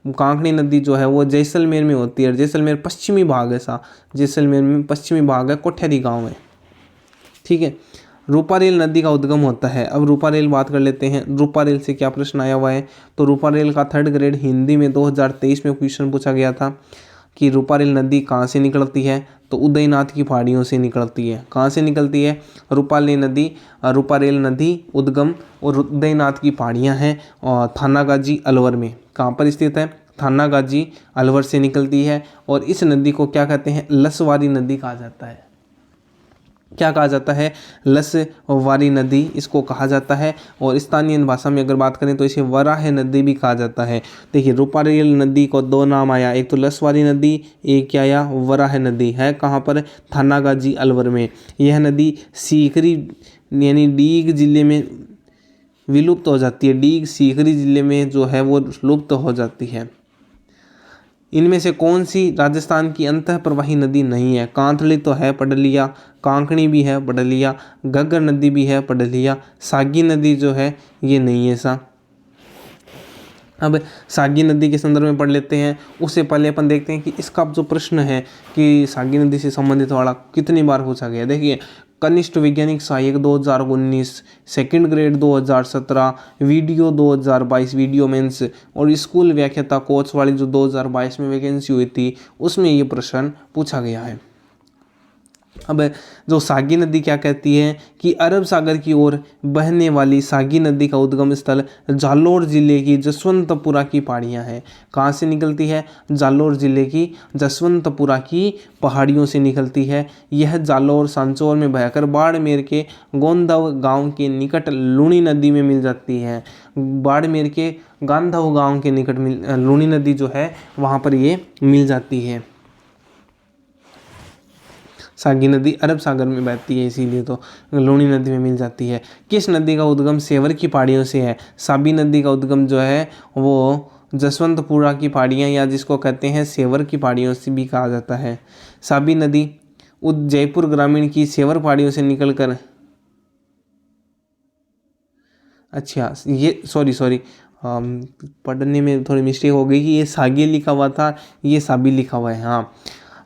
कांकनी नदी जो है वो जैसलमेर में होती है। और जैसलमेर पश्चिमी भाग है, जैसलमेर में पश्चिमी भाग है, कोठियारी गांव है, ठीक है। रूपारेल नदी का उद्गम होता है। अब रूपारेल बात कर लेते हैं। रूपारेल से क्या प्रश्न आया हुआ है? तो रूपारेल का 3rd ग्रेड हिंदी में 2023 में क्वेश्चन पूछा गया था कि रूपारेल नदी कहाँ से निकलती है? तो उदयनाथ की पहाड़ियों से निकलती है। कहाँ से निकलती है? रूपारेल नदी उद्गम और उदयनाथ की पहाड़ियाँ हैं और थानागाजी अलवर में। कहाँ पर स्थित है? थानागाजी अलवर से निकलती है। और इस नदी को क्या कहते हैं? लसवारी नदी कहा जाता है। क्या कहा जाता है? लसवारी नदी इसको कहा जाता है। और स्थानीय भाषा में अगर बात करें तो इसे वराह नदी भी कहा जाता है। देखिए, रूपारेल नदी को 2 नाम आया, एक तो लसवारी नदी, एक क्या आया? वराह नदी। है कहाँ पर? थानागाजी अलवर में। यह नदी सीकरी यानी डीग जिले में विलुप्त हो जाती है। डीग सीकरी जिले में जो है वो लुप्त हो जाती है। इनमें से कौन सी राजस्थान की अंतः प्रवाही नदी नहीं है? कांतली तो है, पडलिया, कांकणी भी है, पडलिया, घग्गर नदी भी है, पडलिया, सागी नदी जो है ये नहीं है सा। अब सागी नदी के संदर्भ में पढ़ लेते हैं। उससे पहले अपन देखते हैं कि इसका जो प्रश्न है कि सागी नदी से संबंधित वाला कितनी बार पूछा गया। देखिए, कनिष्ठ वैज्ञानिक सहायक 2019, 2nd grade 2017, video 2022 video mains, और स्कूल व्याख्याता कोच वाली जो 2022 में वैकेंसी हुई थी उसमें ये प्रश्न पूछा गया है। अब जो सागी नदी क्या कहती है कि अरब सागर की ओर बहने वाली सागी नदी का उद्गम स्थल जालोर जिले की जसवंतपुरा की पहाड़ियाँ हैं। कहाँ से निकलती है? जालोर जिले की जसवंतपुरा की पहाड़ियों से निकलती है। यह जालोर सांचौर में बहकर बाड़मेर के गोंदव गांव के निकट लूणी नदी में मिल जाती है। बाड़मेर के गांधव गांव के निकट लूणी नदी जो है वहाँ पर ये मिल जाती है। सागी नदी अरब सागर में बहती है, इसीलिए तो लूणी नदी में मिल जाती है। किस नदी का उद्गम सेवर की पहाड़ियों से है? साबी नदी का उद्गम जो है वो जसवंतपुरा की पहाड़ियाँ या जिसको कहते हैं सेवर की पहाड़ियों से भी कहा जाता है। साबी नदी जयपुर ग्रामीण की सेवर पहाड़ियों से निकलकर, अच्छा ये सॉरी पढ़ने में थोड़ी मिस्टेक हो गई कि ये सागी लिखा हुआ था, ये साबी लिखा हुआ है। हाँ,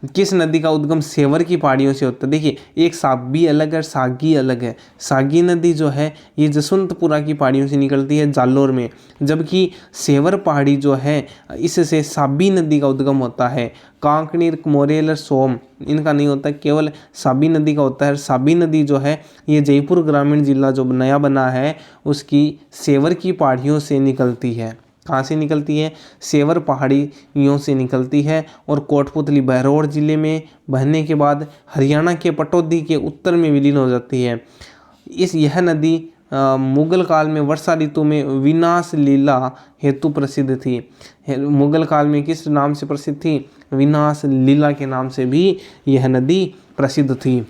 किस नदी का उद्गम सेवर की पहाड़ियों से होता है? देखिए, एक साबी अलग है, सागी अलग है। सागी नदी जो है ये जसवंतपुरा की पहाड़ियों से निकलती है जालोर में, जबकि सेवर पहाड़ी जो है इससे साबी नदी का उद्गम होता है। कांकनी, मोरेल, सोम इनका नहीं होता, केवल साबी नदी का होता है। साबी नदी जो है ये जयपुर ग्रामीण जिला जो नया बना है उसकी सेवर की पहाड़ियों से निकलती है। कहाँ से निकलती है? सेवर पहाड़ियों से निकलती है और कोटपुतली बहरौड़ जिले में बहने के बाद हरियाणा के पटौदी के उत्तर में विलीन हो जाती है। यह नदी मुगल काल में वर्षा ऋतु में विनाश लीला हेतु प्रसिद्ध थी। मुगल काल में किस नाम से प्रसिद्ध थी? विनाश लीला के नाम से भी यह नदी प्रसिद्ध थी।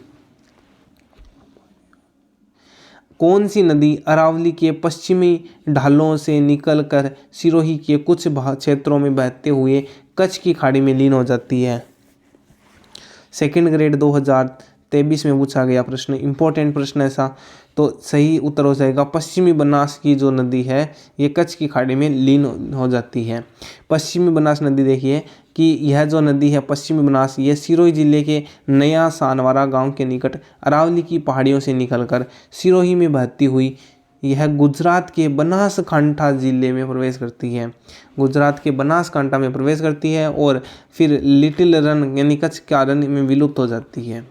कौन सी नदी अरावली के पश्चिमी ढालों से निकलकर सिरोही के कुछ क्षेत्रों में बहते हुए कच्छ की खाड़ी में लीन हो जाती है? सेकंड ग्रेड 2023 में पूछा गया प्रश्न, इंपॉर्टेंट प्रश्न ऐसा। तो सही उत्तर हो जाएगा पश्चिमी बनास की जो नदी है ये कच्छ की खाड़ी में लीन हो जाती है। पश्चिमी बनास नदी देखिए कि यह जो नदी है पश्चिमी बनास, ये सिरोही जिले के नया सानवारा गांव के निकट अरावली की पहाड़ियों से निकलकर सिरोही में बहती हुई यह गुजरात के बनासकांठा जिले में प्रवेश करती है। गुजरात के बनासकांठा में प्रवेश करती है और फिर लिटिल रन यानी कच्छ का रन में विलुप्त हो जाती है।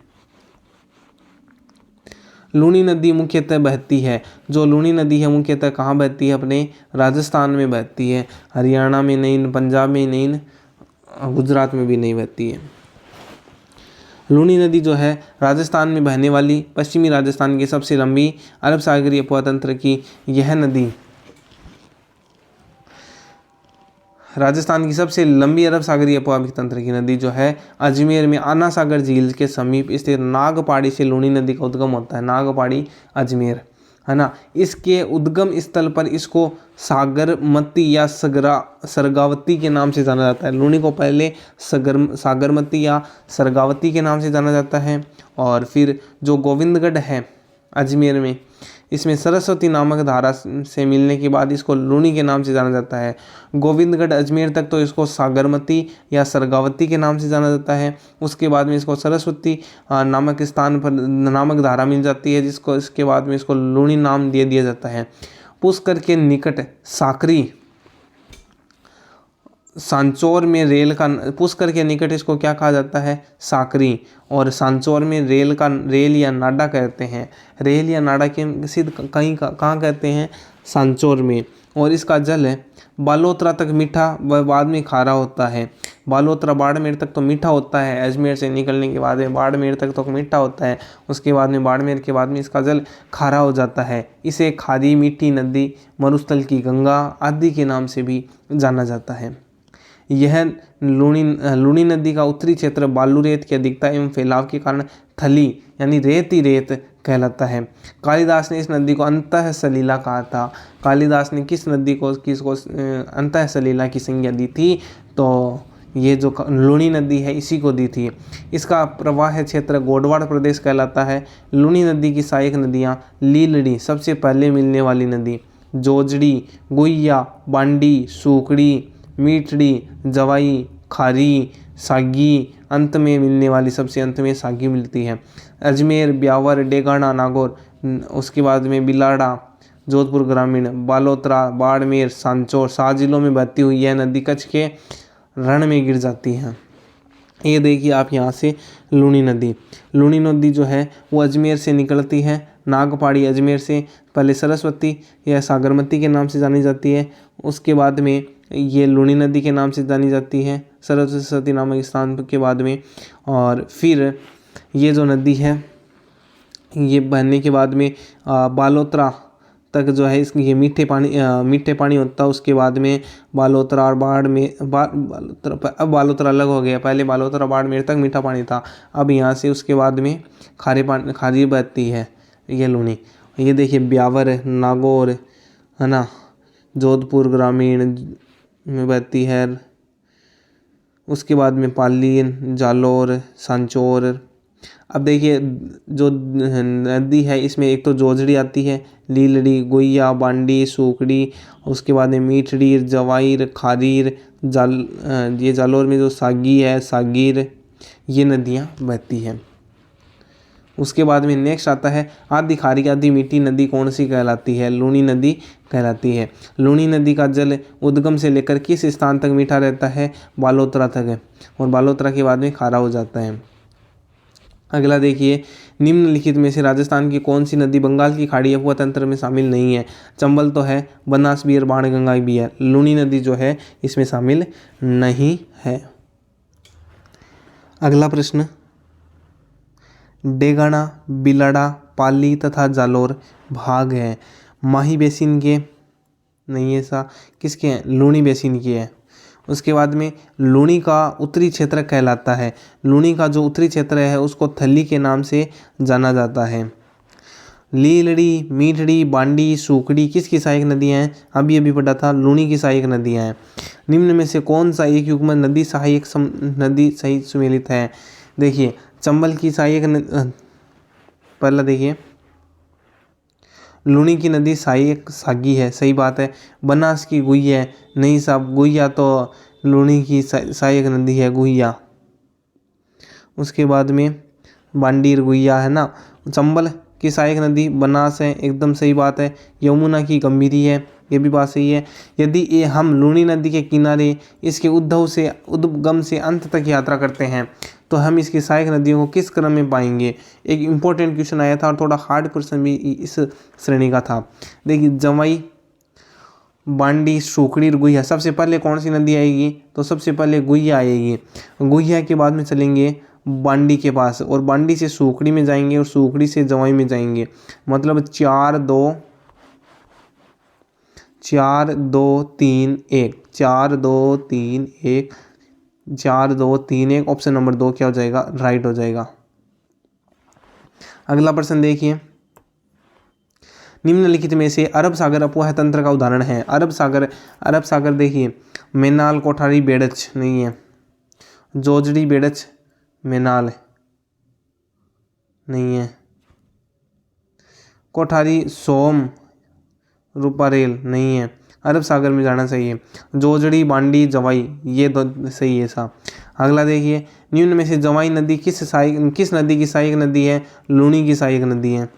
लूनी नदी मुख्यतः बहती है, जो लूनी नदी है मुख्यतः कहाँ बहती है? अपने राजस्थान में बहती है, हरियाणा में नहीं, पंजाब में नहीं, गुजरात में भी नहीं बहती है। लूनी नदी जो है राजस्थान में बहने वाली पश्चिमी राजस्थान की सबसे लंबी अरब सागरीय उपतंत्र की यह नदी, राजस्थान की सबसे लंबी अरब सागरीय उपतंत्र की नदी जो है अजमेर में आना सागर झील के समीप स्थित नागपाड़ी से लूनी नदी का उद्गम होता है। नागपाड़ी अजमेर है ना। इसके उद्गम स्थल पर इसको सागरमती या सरगावती के नाम से जाना जाता है। लूनी को पहले सागरमती या सरगावती के नाम से जाना जाता है और फिर जो गोविंदगढ़ है अजमेर में, इसमें सरस्वती नामक धारा से मिलने के बाद इसको लूनी के नाम से जाना जाता है। गोविंदगढ़ अजमेर तक तो इसको सागरमती या सरगावती के नाम से जाना जाता है। उसके बाद में इसको सरस्वती नामक स्थान पर नामक धारा मिल जाती है, जिसको इसके बाद में इसको लूनी नाम दे दिया जाता है। पुष्कर के निकट साकरी सांचौर में पुष्कर के निकट इसको क्या कहा जाता है? साकरी। और सांचौर में रेल या नाडा कहते हैं। रेल या नाडा के सिद्ध कहाँ कहते हैं? सांचौर में। और इसका जल बालोतरा तक मीठा व बाद में खारा होता है। बालोतरा बाड़मेर तक तो मीठा होता है, अजमेर से निकलने के बाद में बाड़मेर तक तो मीठा होता है, उसके बाद में बाड़मेर के बाद में इसका जल खारा हो जाता है। इसे खारी मीठी नदी, मरुस्थल की गंगा आदि के नाम से भी जाना जाता है। यह लूनी नदी का उत्तरी क्षेत्र बालू रेत की अधिकता एवं फैलाव के कारण थली यानी रेत ही रेत कहलाता है। कालिदास ने इस नदी को अंतः सलीला कहा था। कालिदास ने किसको अंतः सलीला की संज्ञा दी थी? तो ये जो लूनी नदी है इसी को दी थी। इसका प्रवाह क्षेत्र गोडवाड़ प्रदेश कहलाता है। लूनी नदी की सहायक नदियाँ लीलड़ी सबसे पहले मिलने वाली नदी, जोजड़ी, गुइया, बांडी, सूकड़ी, मीठड़ी, जवाई, खारी, सागी, अंत में मिलने वाली सबसे अंत में सागी मिलती है। अजमेर, ब्यावर, डेगाना, नागौर, उसके बाद में बिलाड़ा, जोधपुर ग्रामीण, बालोतरा, बाड़मेर, सांचौर 7 जिलों में बहती हुई यह नदी कच्छ के रण में गिर जाती है। ये देखिए आप यहाँ से लूनी नदी जो है वो अजमेर से निकलती है। नागपाड़ी अजमेर से पहले सरस्वती या सागरमती के नाम से जानी जाती है, उसके बाद में ये लूनी नदी के नाम से जानी जाती है सरस्वती नामक स्थान के बाद में। और फिर ये जो नदी है ये बहने के बाद में बालोतरा तक जो है इसकी ये मीठे पानी होता है। उसके बाद में बालोतरा और अब बालोतरा अलग हो गया। पहले बालोतरा बाड़मेर तक मीठा पानी था, अब यहाँ से उसके बाद में खारी बहती है ये लूनी। ये देखिए ब्यावर, नागौर है ना, जोधपुर ग्रामीण में बहती है। उसके बाद में पाली, जालौर, सांचौर। अब देखिए जो नदी है इसमें एक तो जोजड़ी आती है, लीलड़ी, गुइया, बांडी, सूकड़ी, उसके बाद में मीठड़ी, जवाईर, खारीर, ये जालौर में जो सागी है, सागीर, ये नदियाँ बहती हैं। उसके बाद में नेक्स्ट आता है आदि खारी आदि मीठी नदी कौन सी कहलाती है? लूनी नदी कहलाती है। लूनी नदी का जल उद्गम से लेकर किस स्थान तक मीठा रहता है? बालोतरा तक है, और बालोतरा के बाद में खारा हो जाता है। अगला देखिए, निम्नलिखित में से राजस्थान की कौन सी नदी बंगाल की खाड़ी उपतंत्र में शामिल नहीं है? चंबल तो है, बनास भी है, बाणगंगा भी है, लूनी नदी जो है इसमें शामिल नहीं है। अगला प्रश्न, डेगाना, बिलाड़ा, पाली तथा जालोर भाग हैं। माही बेसिन के नहीं है, ऐसा किसके हैं, लूनी बेसिन के हैं। उसके बाद में लूनी का उत्तरी क्षेत्र कहलाता है। लूनी का जो उत्तरी क्षेत्र है उसको थली के नाम से जाना जाता है। लीलड़ी, मीठड़ी, बांडी, सूखड़ी किसकी सहायक नदियाँ हैं, अभी पढ़ा था, लूनी की सहायक नदियाँ हैं। निम्न में से कौन सा एक युग्म नदी सहायक नदी सही सुमेलित है। देखिए चंबल की सहायक पहला देखिए लूनी की नदी सहायक सागी है, सही बात है। बनास की गुहिया है, नहीं साहब, गुहिया तो लूनी की सहायक नदी है, गुहिया। उसके बाद में बांडीर गुहिया है ना। चंबल की सहायक नदी बनास है, एकदम सही बात है। यमुना की गंभीरी है, ये भी बात सही है। यदि ये हम लूनी नदी के किनारे इसके उद्गम से अंत तक यात्रा करते हैं तो हम इसकी सहायक नदियों को किस क्रम में पाएंगे। एक इम्पोर्टेंट क्वेश्चन आया था और थोड़ा हार्ड क्वेश्चन भी इस श्रेणी का था। देखिए जवाई, बांडी, सूखड़ी और गुहिया, सबसे पहले कौन सी नदी आएगी, तो सबसे पहले गुहिया आएगी। गुहिया के बाद में चलेंगे बांडी के पास और बांडी से सूखड़ी में जाएंगे और सूखड़ी से जवाई में जाएंगे। मतलब 4 2 4 2 3 1 4 2 3 1 4 2 3 1 ऑप्शन नंबर 2 क्या हो जाएगा, राइट हो जाएगा। अगला प्रश्न देखिए, निम्नलिखित में से अरब सागर अपवाह तंत्र का उदाहरण है। अरब सागर देखिए मेनाल, कोठारी, बेड़च नहीं है। जोजड़ी, बेड़च, मेनाल नहीं है। कोठारी, सोम, रूपारेल नहीं है। अरब सागर में जाना चाहिए। जोजड़ी, बांडी, जवाई ये दो सही है साहब। अगला देखिए, निम्न में से जवाई नदी किस नदी की सहायक नदी है, लूनी की सहायक नदी है।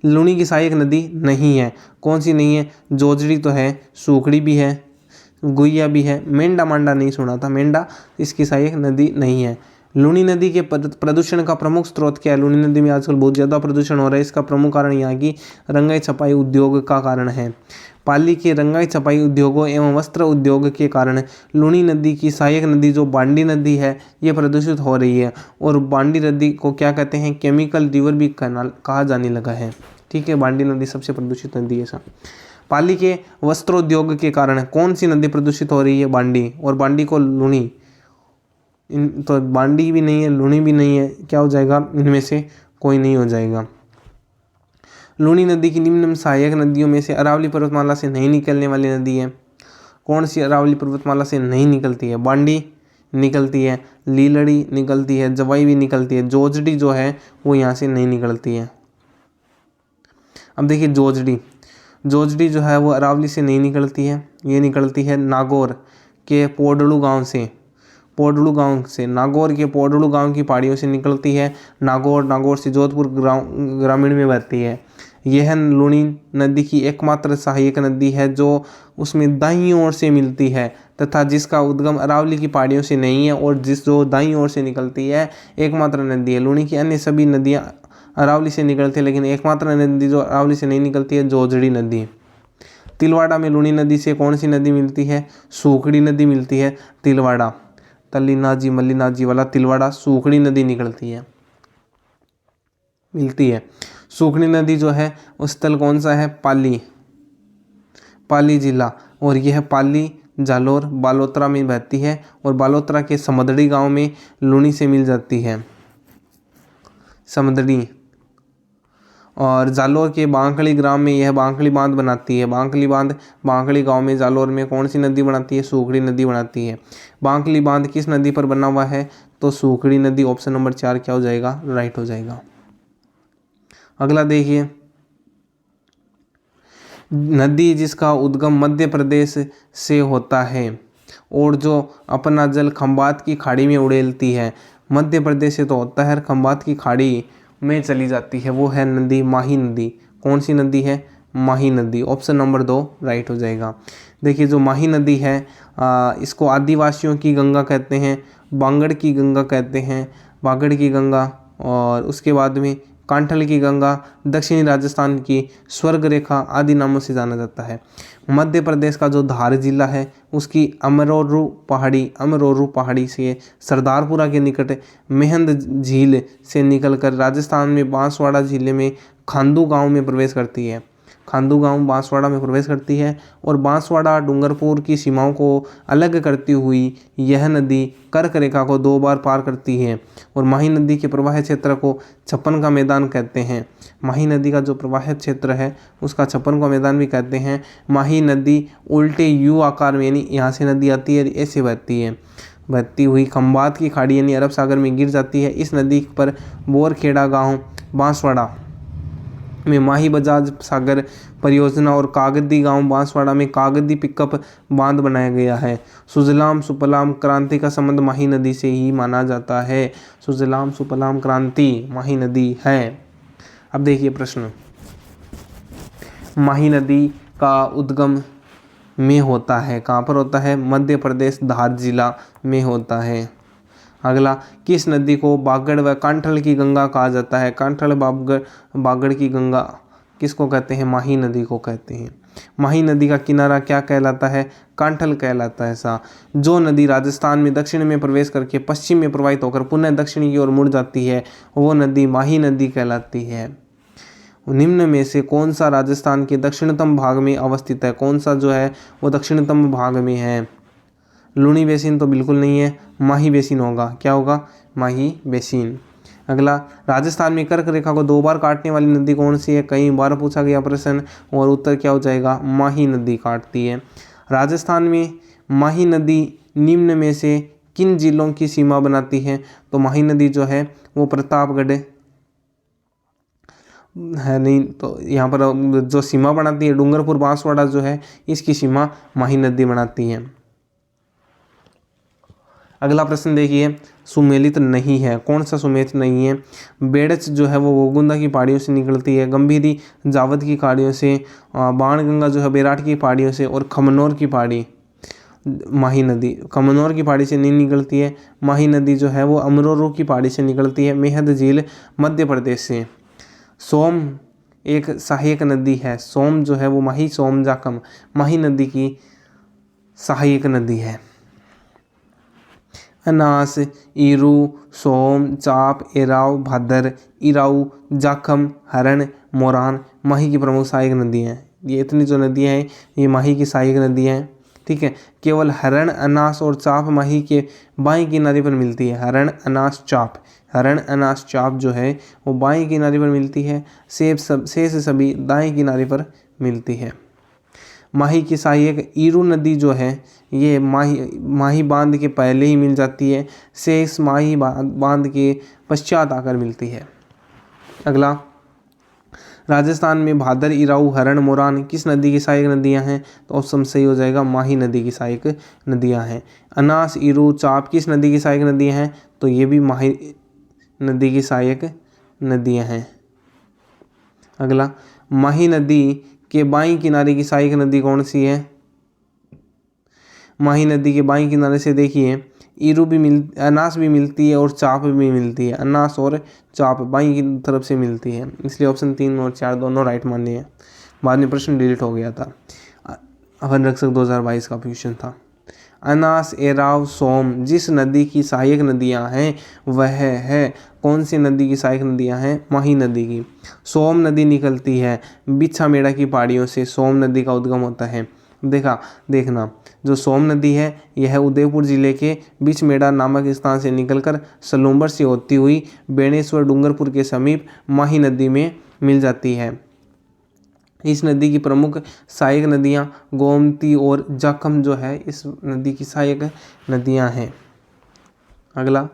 लूनी की सहायक नदी नहीं है, कौन सी नहीं है, जोजड़ी तो है, सूखड़ी भी है, गुहिया भी है, मेंढा मांडा नहीं सुना था, मेंढा इसकी सहायक नदी नहीं है। लूनी नदी के प्रदूषण का प्रमुख स्रोत क्या है। लूनी नदी में आजकल बहुत ज़्यादा प्रदूषण हो रहा है, इसका प्रमुख कारण यहाँ की रंगाई छपाई उद्योग का कारण है। पाली के रंगाई छपाई उद्योगों एवं वस्त्र उद्योग के कारण लूनी नदी की सहायक नदी जो बांडी नदी है ये प्रदूषित हो रही है और बांडी नदी को क्या कहते हैं, केमिकल रिवर भी कहा जाने लगा है। ठीक है, बांडी नदी सबसे प्रदूषित नदी है साहब। पाली के वस्त्रोद्योग के कारण कौन सी नदी प्रदूषित हो रही है, बांडी, और बांडी को लूनी, तो बांडी भी नहीं है, लूनी भी नहीं है, क्या हो जाएगा, इनमें से कोई नहीं हो जाएगा। लूनी नदी की निम्न सहायक नदियों में से अरावली पर्वतमाला से नहीं निकलने वाली नदी है। कौन सी अरावली पर्वतमाला से नहीं निकलती है, बांडी निकलती है, लीलड़ी निकलती है, जवाई भी निकलती है, जोजड़ी जो है वो यहाँ से नहीं निकलती है। अब देखिए जोजड़ी जो है वो अरावली से नहीं निकलती है, ये निकलती है नागौर के पोडलू गांव से नागौर के पोडलू गांव की पहाड़ियों से निकलती है। नागौर से जोधपुर ग्रामीण में बहती है। यह लूनी नदी की एकमात्र सहायक नदी है जो उसमें दाईं ओर से मिलती है तथा जिसका उद्गम अरावली की पहाड़ियों से नहीं है और जो दाईं ओर से निकलती है एकमात्र नदी है। लूनी की अन्य सभी नदियाँ अरावली से निकलती है लेकिन एकमात्र नदी जो अरावली से नहीं निकलती है जोजड़ी नदी। तिलवाड़ा में लूनी नदी से कौन सी नदी मिलती है, सूखड़ी नदी मिलती है। तिलवाड़ा, तल्लीनाजी मल्लीनाजी वाला तिलवाड़ा, सूखड़ी नदी निकलती है, मिलती है। सूखड़ी नदी जो है उस स्थल कौन सा है, पाली जिला, और यह पाली, जालोर, बालोतरा में बहती है और बालोतरा के समदड़ी गांव में लूनी से मिल जाती है, समदड़ी। और जालोर के बांकड़ी ग्राम में यह बांकड़ी बांध बनाती है। बांकड़ी गांव में जालोर में कौन सी नदी बनाती है, सूखड़ी नदी बनाती है। बांकड़ी बांध किस नदी पर बना हुआ है, तो सूखड़ी नदी, ऑप्शन नंबर 4 क्या हो जाएगा, राइट हो जाएगा। अगला देखिए, नदी जिसका उद्गम मध्य प्रदेश से होता है और जो अपना जल खंबात की खाड़ी में उड़ेलती है, मध्य प्रदेश से तो होता है, खंबात की खाड़ी में चली जाती है, वो है नदी माही नदी। कौन सी नदी है, माही नदी, ऑप्शन नंबर 2 राइट हो जाएगा। देखिए जो माही नदी है इसको आदिवासियों की गंगा कहते हैं, बांगड़ की गंगा कहते हैं, बागड़ की गंगा, और उसके बाद में कांठल की गंगा, दक्षिणी राजस्थान की स्वर्ग रेखा आदि नामों से जाना जाता है। मध्य प्रदेश का जो धार जिला है उसकी अमरोरू पहाड़ी से सरदारपुरा के निकट मेहंद झील से निकलकर राजस्थान में बांसवाड़ा जिले में खांदू गांव में प्रवेश करती है। खांदू गांव बांसवाड़ा में प्रवेश करती है और बांसवाड़ा डूंगरपुर की सीमाओं को अलग करती हुई यह नदी कर्क रेखा को 2 बार पार करती है और माही नदी के प्रवाह क्षेत्र को छप्पन का मैदान कहते हैं। माही नदी का जो प्रवाह क्षेत्र है उसका छप्पन का मैदान भी कहते हैं। माही नदी उल्टे यू आकार में, यानी यहाँ से नदी आती है ऐसे बहती हुई खंबात की खाड़ी यानी अरब सागर में गिर जाती है। इस नदी पर बोरखेड़ा गांव बांसवाड़ा में माही बजाज सागर परियोजना और कागदी गांव बांसवाड़ा में कागदी पिकअप बांध बनाया गया है। सुजलाम सुफलाम क्रांति का संबंध माही नदी से ही माना जाता है। सुजलाम सुफलाम क्रांति माही नदी है। अब देखिए प्रश्न, माही नदी का उद्गम में होता है, कहाँ पर होता है? मध्य प्रदेश धार जिला में होता है। अगला, किस नदी को बागड़ व कांठल की गंगा कहा जाता है? कांठल बागड़ की गंगा किसको कहते हैं? माही नदी को कहते हैं। माही नदी का किनारा क्या कहलाता है? कांठल कहलाता है। सा जो नदी राजस्थान में दक्षिण में प्रवेश करके पश्चिम में प्रवाहित होकर पुनः दक्षिण की ओर मुड़ जाती है वो नदी माही नदी कहलाती है। निम्न में से कौन सा राजस्थान के दक्षिणतम भाग में अवस्थित है? कौन सा जो है वो दक्षिणतम भाग में है? लूणी बेसिन तो बिल्कुल नहीं है, माही बेसिन होगा। क्या होगा? माही बेसिन। अगला, राजस्थान में कर्क रेखा को 2 बार काटने वाली नदी कौन सी है? कई बार पूछा गया प्रश्न और उत्तर क्या हो जाएगा? माही नदी काटती है। राजस्थान में माही नदी निम्न में से किन जिलों की सीमा बनाती है? तो माही नदी जो है वो प्रतापगढ़ है नहीं, तो यहाँ पर जो सीमा बनाती है डूंगरपुर बांसवाड़ा जो है इसकी सीमा माही नदी बनाती है। अगला प्रश्न देखिए, सुमेलित नहीं है, कौन सा सुमेलित नहीं है? बेड़च जो है वो गोगुंदा की पहाड़ियों से निकलती है, गंभीरी जावद की पहाड़ियों से, बाणगंगा जो है बेराट की पहाड़ियों से और खमनोर की पहाड़ी माही नदी खमनोर की पहाड़ी से नहीं निकलती है। माही नदी जो है वो अमरोरू की पहाड़ी से निकलती है। मेहंद झील मध्य प्रदेश से। सोम एक सहायक नदी है, सोम जो है वो माही सोम जाखम माही नदी की सहायक नदी है। अनास, ईरू, सोम, चाप, एराव, भादर, इराऊ, जाखम, हरण, मोरान माही की प्रमुख सहायक नदियाँ हैं। ये इतनी जो नदियाँ हैं ये माही की सहायक नदियाँ हैं। ठीक है, केवल हरण, अनास और चाप माही के बाएं किनारे पर मिलती है। हरण, अनास, चाप जो है वो बाएं किनारे पर मिलती है। शेष सभी दाएं किनारे पर मिलती है। माही की सहायक ईरू नदी जो है ये माही बांध के पहले ही मिल जाती है, शेष माही बांध के पश्चात आकर मिलती है। अगला, राजस्थान में भादर, इराऊ, हरण, मोरान किस नदी की सहायक नदियां हैं? तो ऑप्शन सही हो जाएगा, माही नदी की सहायक नदियां हैं। अनास, ईरू, चाप किस नदी की सहायक नदियां हैं? तो ये भी माही नदी की सहायक नदियां हैं। अगला, माही नदी के बाईं किनारे की सहायक नदी कौन सी है? माही नदी के बाईं किनारे से देखिए अनास भी मिलती है और चाप भी मिलती है। अनास और चाप बाईं की तरफ से मिलती है, इसलिए ऑप्शन 3 और 4 दोनों राइट माने हैं। बाद में प्रश्न डिलीट हो गया था। अपन रक्षक 2022 का क्वेश्चन था। अनास, एराव, सोम जिस नदी की सहायक नदियां हैं वह है, कौन सी नदी की सहायक नदियां हैं? माही नदी की। सोम नदी निकलती है बिच्छा मेड़ा की पहाड़ियों से, सोम नदी का उद्गम होता है। देखना जो सोम नदी है यह उदयपुर जिले के बिछमेड़ा नामक स्थान से निकलकर सलूम्बर से होती हुई बेणेश्वर डूंगरपुर के समीप माही नदी में मिल जाती है। इस नदी की प्रमुख सहायक नदियां गोमती और जाखम जो है इस नदी की सहायक नदियां हैं। अगला,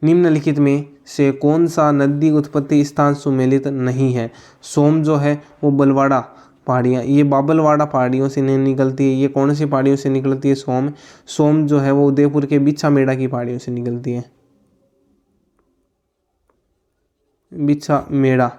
निम्नलिखित में से कौन सा नदी उत्पत्ति स्थान सुमेलित नहीं है? सोम जो है वो बलवाड़ा पहाड़ियाँ, ये बाबलवाड़ा पहाड़ियों से नहीं निकलती है। ये कौन सी पहाड़ियों से निकलती है? सोम जो है वो उदयपुर के बिच्छा मेड़ा की पहाड़ियों से निकलती है। बिच्छा मेड़ा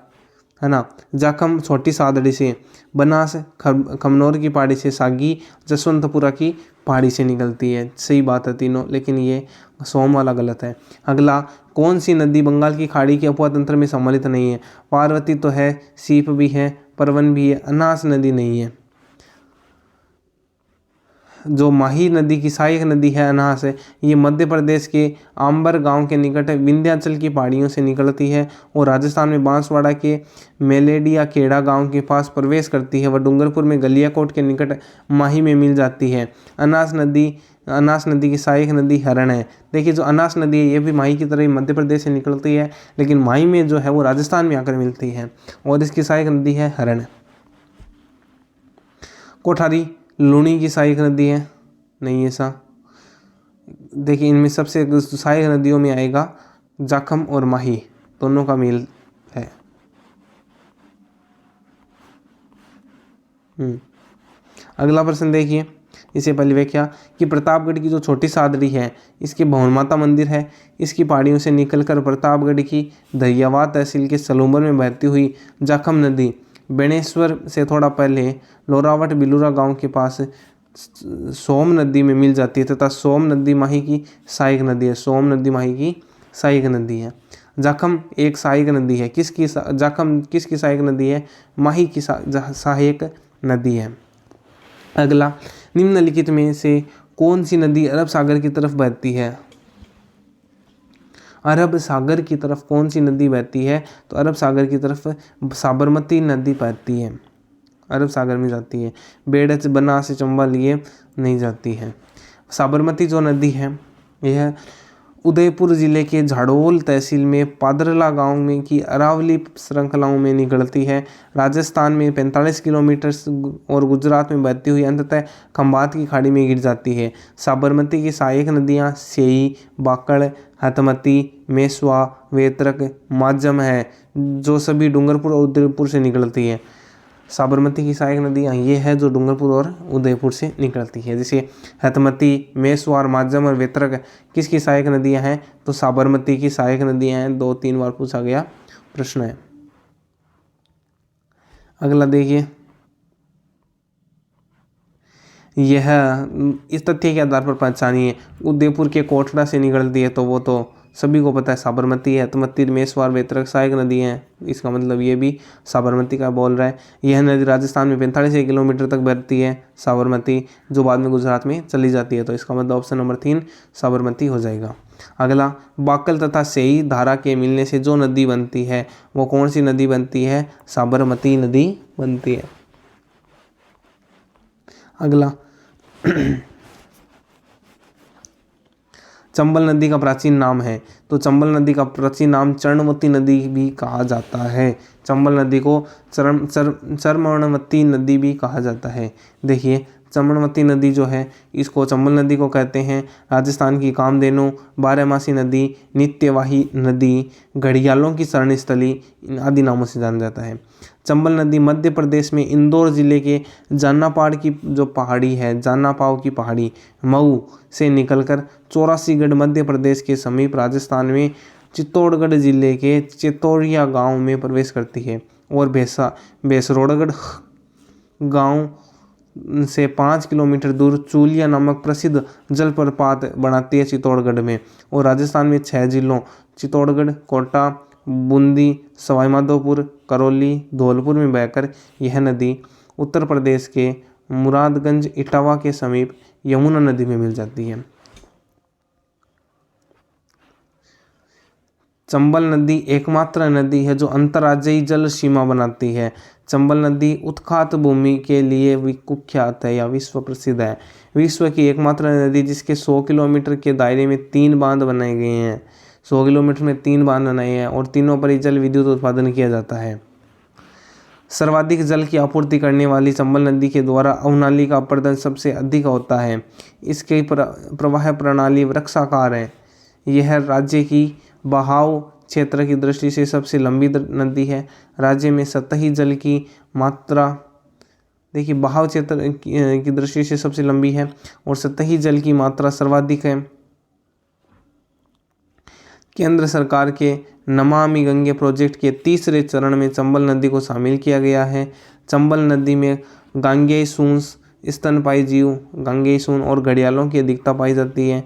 है ना। जाखम छोटी सादड़ी से, बनास खमनोर की पहाड़ी से, सागी जसवंतपुरा की पहाड़ी से निकलती है। सही बात है तीनों, लेकिन ये सोम वाला गलत है। अगला, कौन सी नदी बंगाल की खाड़ी के अफवाह तंत्र में सम्मिलित नहीं है? पार्वती तो है, सीप भी है, परवन भी है, अनास नदी नहीं है। जो माही नदी की सहायक नदी है अनास है, ये मध्य प्रदेश के आंबर गांव के निकट विंध्याचल की पहाड़ियों से निकलती है और राजस्थान में बांसवाड़ा के मेलेडिया खेड़ा गांव के पास प्रवेश करती है। वह डूंगरपुर में गलियाकोट के निकट माही में मिल जाती है। अनास नदी की सहायक नदी हरण है। देखिए जो अनास नदी है ये भी माही की तरह ही मध्य प्रदेश से निकलती है, लेकिन माही में जो है वो राजस्थान में आकर मिलती है और इसकी सहायक नदी है हरण। कोठारी लूणी की सहायक नदी है, नहीं ऐसा। देखिए इनमें सबसे सहायक नदियों में आएगा जाखम और माही, दोनों का मेल है। अगला प्रश्न देखिए, इसे पहले व्याख्या कि प्रतापगढ़ की जो छोटी सादड़ी है इसके भवन माता मंदिर है। इसकी पहाड़ियों से निकलकर प्रतापगढ़ की दरियावाद तहसील के सलूंबर में बहती हुई जाखम नदी बेणेश्वर से थोड़ा पहले लोरावट बिलूरा गांव के पास सोम नदी में मिल जाती है तथा सोम नदी माही की सहायक नदी है। सोम नदी माही की सहायक नदी है। जाखम एक सहायक नदी है। जाखम किसकी सहायक नदी है? माही की सहायक नदी है। अगला, निम्नलिखित में से कौन सी नदी अरब सागर की तरफ बहती है? अरब सागर की तरफ कौन सी नदी बहती है? तो अरब सागर की तरफ साबरमती नदी बहती है, अरब सागर में जाती है। बेड़च, बनास, चंबल ये नहीं जाती है। साबरमती जो नदी है यह उदयपुर जिले के झाड़ोल तहसील में पादरला गांव में की अरावली श्रृंखलाओं में निकलती है। राजस्थान में 45 किलोमीटर और गुजरात में बहती हुई अंततः खंभात की खाड़ी में गिर जाती है। साबरमती की सहायक नदियां सेई, बाकड़, हतमती, मेसवा, वेत्रक, माजम है, जो सभी डूंगरपुर और उदयपुर से निकलती है। साबरमती की सहायक नदियाँ ये है जो डूंगरपुर और उदयपुर से निकलती है। जैसे हतमती, मेसवार, माजम और वेत्रक किसकी सहायक नदियाँ हैं? तो साबरमती की सहायक नदियाँ हैं। 2-3 बार पूछा गया प्रश्न है। अगला देखिए, यह इस तथ्य के आधार पर पहचानिए। उदयपुर के कोटड़ा से निकलती है तो वो तो सभी को पता है साबरमती है। हतमती, मेसवार, वेत्रक सहायक नदी हैं, इसका मतलब ये भी साबरमती का बोल रहा है। यह नदी राजस्थान में 45 किलोमीटर तक बहती है साबरमती, जो बाद में गुजरात में चली जाती है। तो इसका मतलब ऑप्शन नंबर 3 साबरमती हो जाएगा। अगला, बाकल तथा सेई धारा के मिलने से जो नदी बनती है वो कौन सी नदी बनती है? साबरमती नदी बनती है। अगला, चंबल नदी का प्राचीन नाम है। तो चंबल नदी का प्राचीन नाम चर्मवती नदी भी कहा जाता है। चंबल नदी को चर्मवती नदी भी कहा जाता है। देखिए चर्मवती नदी जो है इसको चंबल नदी को कहते हैं। राजस्थान की कामधेनु, बारहमासी नदी, नित्यवाही नदी, घड़ियालों की शरण स्थली आदि नामों से जाना जाता है। चंबल नदी मध्य प्रदेश में इंदौर जिले के जानापाड़ की जो पहाड़ी है, जानापाव की पहाड़ी मऊ से निकलकर 84गढ़ मध्य प्रदेश के समीप राजस्थान में चित्तौड़गढ़ जिले के चित्तौड़िया गांव में प्रवेश करती है और भैंसरोड़गढ़ गांव से 5 किलोमीटर दूर चूलिया नामक प्रसिद्ध जलप्रपात बनाती है चित्तौड़गढ़ में। और राजस्थान में 6 जिलों चित्तौड़गढ़, कोटा, बूंदी, सवाई माधोपुर, करौली, धौलपुर में बहकर यह नदी उत्तर प्रदेश के मुरादगंज इटावा के समीप यमुना नदी में मिल जाती है। चंबल नदी एकमात्र नदी है जो अंतर्राज्यीय जल सीमा बनाती है। चंबल नदी उत्खात भूमि के लिए कुख्यात है या विश्व प्रसिद्ध है। विश्व की एकमात्र नदी जिसके 100 किलोमीटर के दायरे में 3 बांध बनाए गए हैं। 100 किलोमीटर में 3 बांध बनाए हैं और तीनों पर ही जल विद्युत उत्पादन किया जाता है। सर्वाधिक जल की आपूर्ति करने वाली चंबल नदी के द्वारा अवनाली का अपरदन सबसे अधिक होता है। इसकी प्रवाह प्रणाली वृक्षाकार है। यह राज्य की बहाव क्षेत्र की दृष्टि से सबसे लंबी नदी है। राज्य में सतही जल की मात्रा, देखिए बहाव क्षेत्र की दृष्टि से सबसे लंबी है और सतही जल की मात्रा सर्वाधिक है। केंद्र सरकार के नमामि गंगे प्रोजेक्ट के तीसरे चरण में चंबल नदी को शामिल किया गया है। चंबल नदी में गांगेय सूंस, स्तनपायी जीव, गांगेय सून और घड़ियालों की अधिकता पाई जाती है।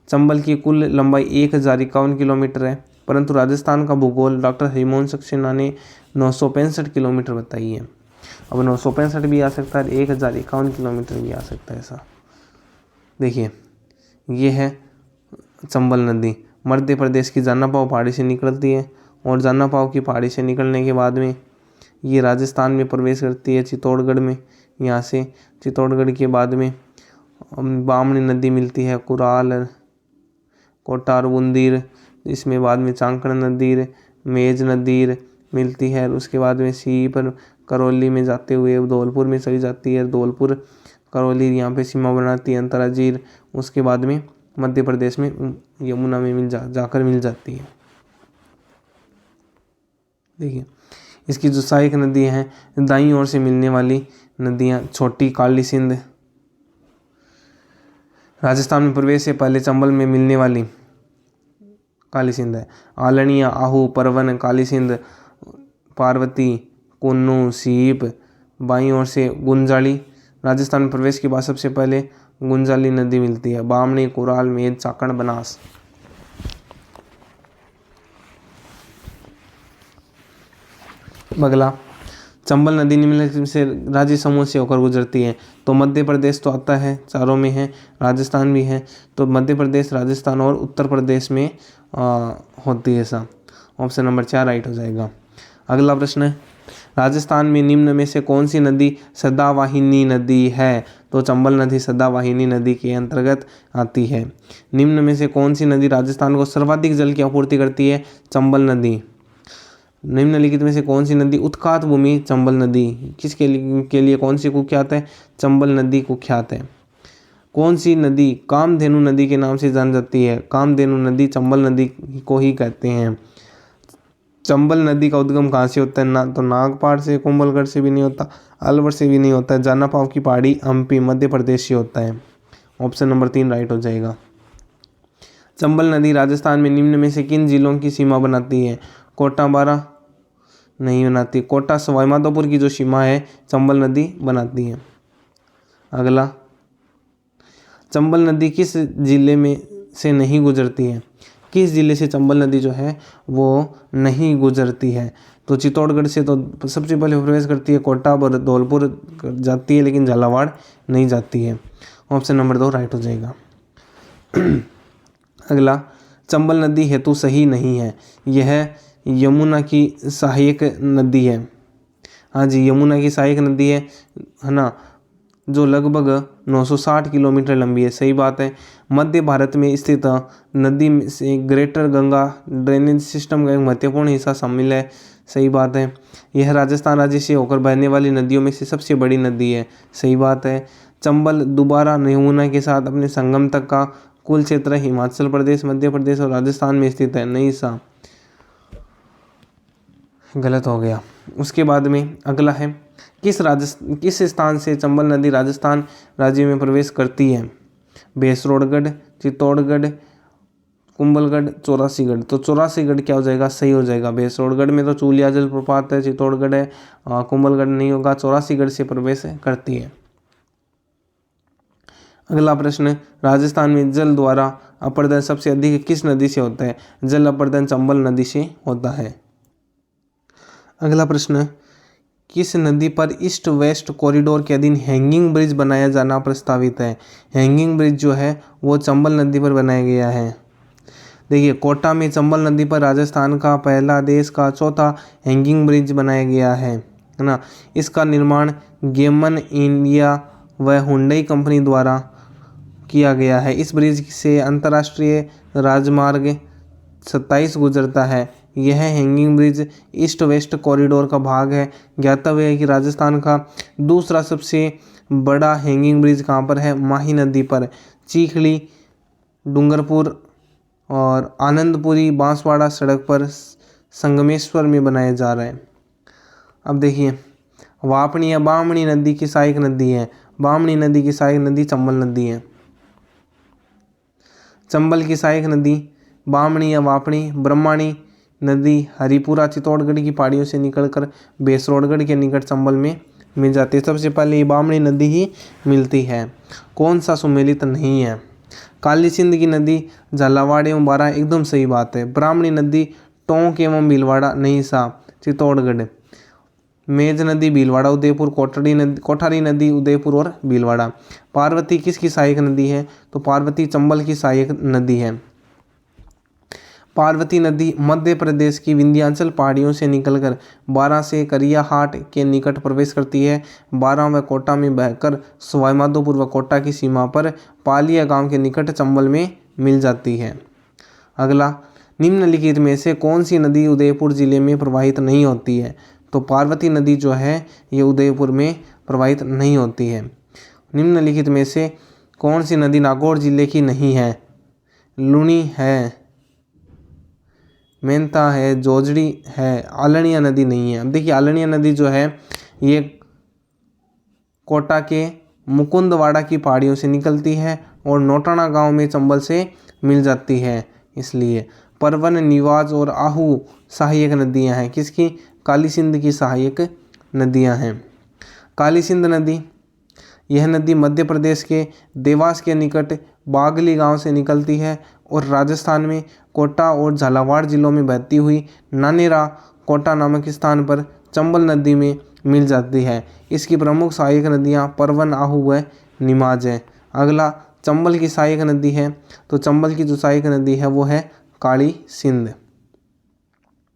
चंबल की कुल लंबाई 1051 किलोमीटर है, परंतु राजस्थान का भूगोल डॉक्टर हरिमोहन सक्सेना ने 965 किलोमीटर बताई है। अब 965 भी आ सकता है, 1051 किलोमीटर भी आ सकता है ऐसा। देखिए ये है चंबल नदी, मध्य प्रदेश की जानापाव पहाड़ी से निकलती है और जानापाव की पहाड़ी से निकलने के बाद में ये राजस्थान में प्रवेश करती है चित्तौड़गढ़ में। यहाँ से चित्तौड़गढ़ के बाद में बामनी नदी मिलती है, कुराल, कोटार, बुंदीर, इसमें बाद में चांकड़ नदी, मेज नदी मिलती है। उसके बाद में सीप करौली में जाते हुए धौलपुर में चली जाती है, धौलपुर करौली यहाँ पे सीमा बनाती है अंतराजीर। उसके बाद में मध्य प्रदेश में यमुना में जाकर मिल जाती है। देखिए इसकी जो सहायक नदी हैं, दाईं ओर से मिलने वाली नदियाँ, छोटी काली सिंध राजस्थान में प्रवेश से पहले चंबल में मिलने वाली काली सिंध है। आलनिया, आहू, परवन, काली सिंध, पार्वती, कुन्नू, सीप। बाईं ओर से गुंजाली, राजस्थान में प्रवेश के बाद सबसे पहले गुंजाली नदी मिलती है। बामणी, कुराल, मेद, चाकण, बनास। अगला, चंबल नदी निम्नलिखित से राज्य समूह से होकर गुजरती है। तो मध्य प्रदेश तो आता है, चारों में है, राजस्थान भी है, तो मध्य प्रदेश, राजस्थान और उत्तर प्रदेश में होती है ऐसा। ऑप्शन नंबर 4 राइट हो जाएगा। अगला प्रश्न है, राजस्थान में निम्न में से कौन सी नदी सदावाहिनी नदी है? तो चंबल नदी सदावाहिनी नदी के अंतर्गत आती है। निम्न में से कौन सी नदी राजस्थान को सर्वाधिक जल की आपूर्ति करती है? चंबल नदी। निम्नलिखित में से कौन सी नदी उत्खात भूमि? चंबल नदी। किसके लिए कौन सी कुख्यात है? चंबल नदी कुख्यात है। कौन सी नदी कामधेनु नदी के नाम से जानी जाती है? कामधेनु नदी चंबल नदी को ही कहते हैं। चंबल नदी का उद्गम कहाँ से होता है? ना तो नागपाड़ से, कुंभलगढ़ से भी नहीं होता, अलवर से भी नहीं होता है, जानापाव की पहाड़ी एमपी मध्य प्रदेश से होता है। ऑप्शन नंबर 3 राइट हो जाएगा। चंबल नदी राजस्थान में निम्न में से किन जिलों की सीमा बनाती है? कोटा, बारां नहीं बनाती। कोटा सवाई माधोपुर की जो सीमा है चंबल नदी बनाती है। अगला, चंबल नदी किस जिले में से नहीं गुजरती है? किस जिले से चंबल नदी जो है वो नहीं गुजरती है? तो चित्तौड़गढ़ से तो सबसे पहले प्रवेश करती है, कोटा और धौलपुर जाती है, लेकिन झालावाड़ नहीं जाती है। ऑप्शन नंबर 2 राइट हो जाएगा। अगला, चंबल नदी हेतु सही नहीं है, यह यमुना की सहायक नदी है। हाँ जी, यमुना की सहायक नदी है ना, जो लगभग 960 किलोमीटर लंबी है। सही बात है। मध्य भारत में स्थित नदी से ग्रेटर गंगा ड्रेनेज सिस्टम का एक महत्वपूर्ण हिस्सा शामिल है। सही बात है। यह राजस्थान राज्य से होकर बहने वाली नदियों में से सबसे बड़ी नदी है। सही बात है। चंबल दोबारा यमुना के साथ अपने संगम तक का कुल क्षेत्र हिमाचल प्रदेश, मध्य प्रदेश और राजस्थान में स्थित है। नहीं सा, गलत हो गया। उसके बाद में अगला है, किस स्थान से चंबल नदी राजस्थान राज्य में प्रवेश करती है? भैंसरोडगढ़, चित्तौड़गढ़, कुंभलगढ़, चौरासीगढ़। तो चौरासीगढ़ क्या हो जाएगा? सही हो जाएगा। भैंसरोडगढ़ में तो चूलिया जलप्रपात है, चित्तौड़गढ़ है, कुंभलगढ़ नहीं होगा, चौरासीगढ़ से प्रवेश करती है। अगला प्रश्न, राजस्थान में जल द्वारा अपर्दन सबसे अधिक किस नदी से होता है? जल अपर्दन चंबल नदी से होता है। अगला प्रश्न, किस नदी पर ईस्ट वेस्ट कॉरिडोर के अधीन हैंगिंग ब्रिज बनाया जाना प्रस्तावित है? हैंगिंग ब्रिज जो है वो चंबल नदी पर बनाया गया है। देखिए, कोटा में चंबल नदी पर राजस्थान का पहला, देश का चौथा हैंगिंग ब्रिज बनाया गया है ना। इसका निर्माण गेमन इंडिया व हुंडई कंपनी द्वारा किया गया है। इस ब्रिज से अंतर्राष्ट्रीय राजमार्ग 27 गुजरता है। यह hanging bridge east west corridor का भाग है। ज्ञातव्य है कि राजस्थान का दूसरा सबसे बड़ा हैंगिंग ब्रिज कहाँ पर है? माही नदी पर। चीखली, डूंगरपुर और आनंदपुरी बांसवाड़ा सड़क पर संगमेश्वर में बनाया जा रहा है। अब देखिए, वापणी या बामणी नदी की सहायक नदी है। बामणी नदी की सहायक नदी चंबल नदी है। चंबल की सहायक नदी बामणी या वापणी, ब्रह्माणी नदी हरिपुरा चित्तौड़गढ़ की पहाड़ियों से निकलकर बेसरोड़गढ़ के निकट चंबल में मिल जाती है। सबसे पहले ये बामणी नदी ही मिलती है। कौन सा सुमेलित नहीं है? काली सिंध की नदी झालावाड़ एवं बारा, एकदम सही बात है। ब्राह्मणी नदी टोंक एवं भीलवाड़ा, नहीं सा चित्तौड़गढ़। मेज नदी भीलवाड़ा उदयपुर, कोठारी नदी उदयपुर और भीलवाड़ा। पार्वती किसकी सहायक नदी है? तो पार्वती चंबल की सहायक नदी है। पार्वती नदी मध्य प्रदेश की विंध्याचल पहाड़ियों से निकलकर बारां से करियाहाट के निकट प्रवेश करती है। बारां व कोटा में बहकर सवाईमाधोपुर व कोटा की सीमा पर पालिया गांव के निकट चंबल में मिल जाती है। अगला, निम्नलिखित में से कौन सी नदी उदयपुर जिले में प्रवाहित नहीं होती है? तो पार्वती नदी जो है ये उदयपुर में प्रवाहित नहीं होती है। निम्नलिखित में से कौन सी नदी नागौर जिले की नहीं है? लुनी है, मेंथा है, जोजड़ी है, आलनिया नदी नहीं है। अब देखिए आलनिया नदी जो है ये कोटा के मुकुंदवाड़ा की पहाड़ियों से निकलती है और नोटाना गांव में चंबल से मिल जाती है। इसलिए परवन, निवाज और आहू सहायक नदियां हैं। किसकी? काली सिंध की सहायक नदियां हैं। काली सिंध नदी, यह नदी मध्य प्रदेश के देवास के निकट बागली गांव से निकलती है और राजस्थान में कोटा और झालावाड़ जिलों में बहती हुई नानेरा कोटा नामक स्थान पर चंबल नदी में मिल जाती है। इसकी प्रमुख सहायक नदियां परवन, आहू व निमाज है। अगला, चंबल की सहायक नदी है, तो चंबल की जो सहायक नदी है वो है काली सिंध।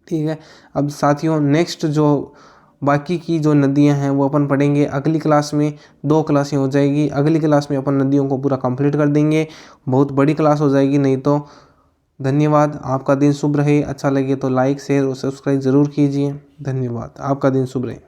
ठीक है। अब साथियों नेक्स्ट जो बाकी की जो नदियां हैं वो अपन पढ़ेंगे अगली क्लास में। 2 क्लासें हो जाएगी। अगली क्लास में अपन नदियों को पूरा कंप्लीट कर देंगे। बहुत बड़ी क्लास हो जाएगी नहीं तो। धन्यवाद। आपका दिन शुभ रहे। अच्छा लगे तो लाइक, शेयर और सब्सक्राइब ज़रूर कीजिए। धन्यवाद। आपका दिन शुभ रहे।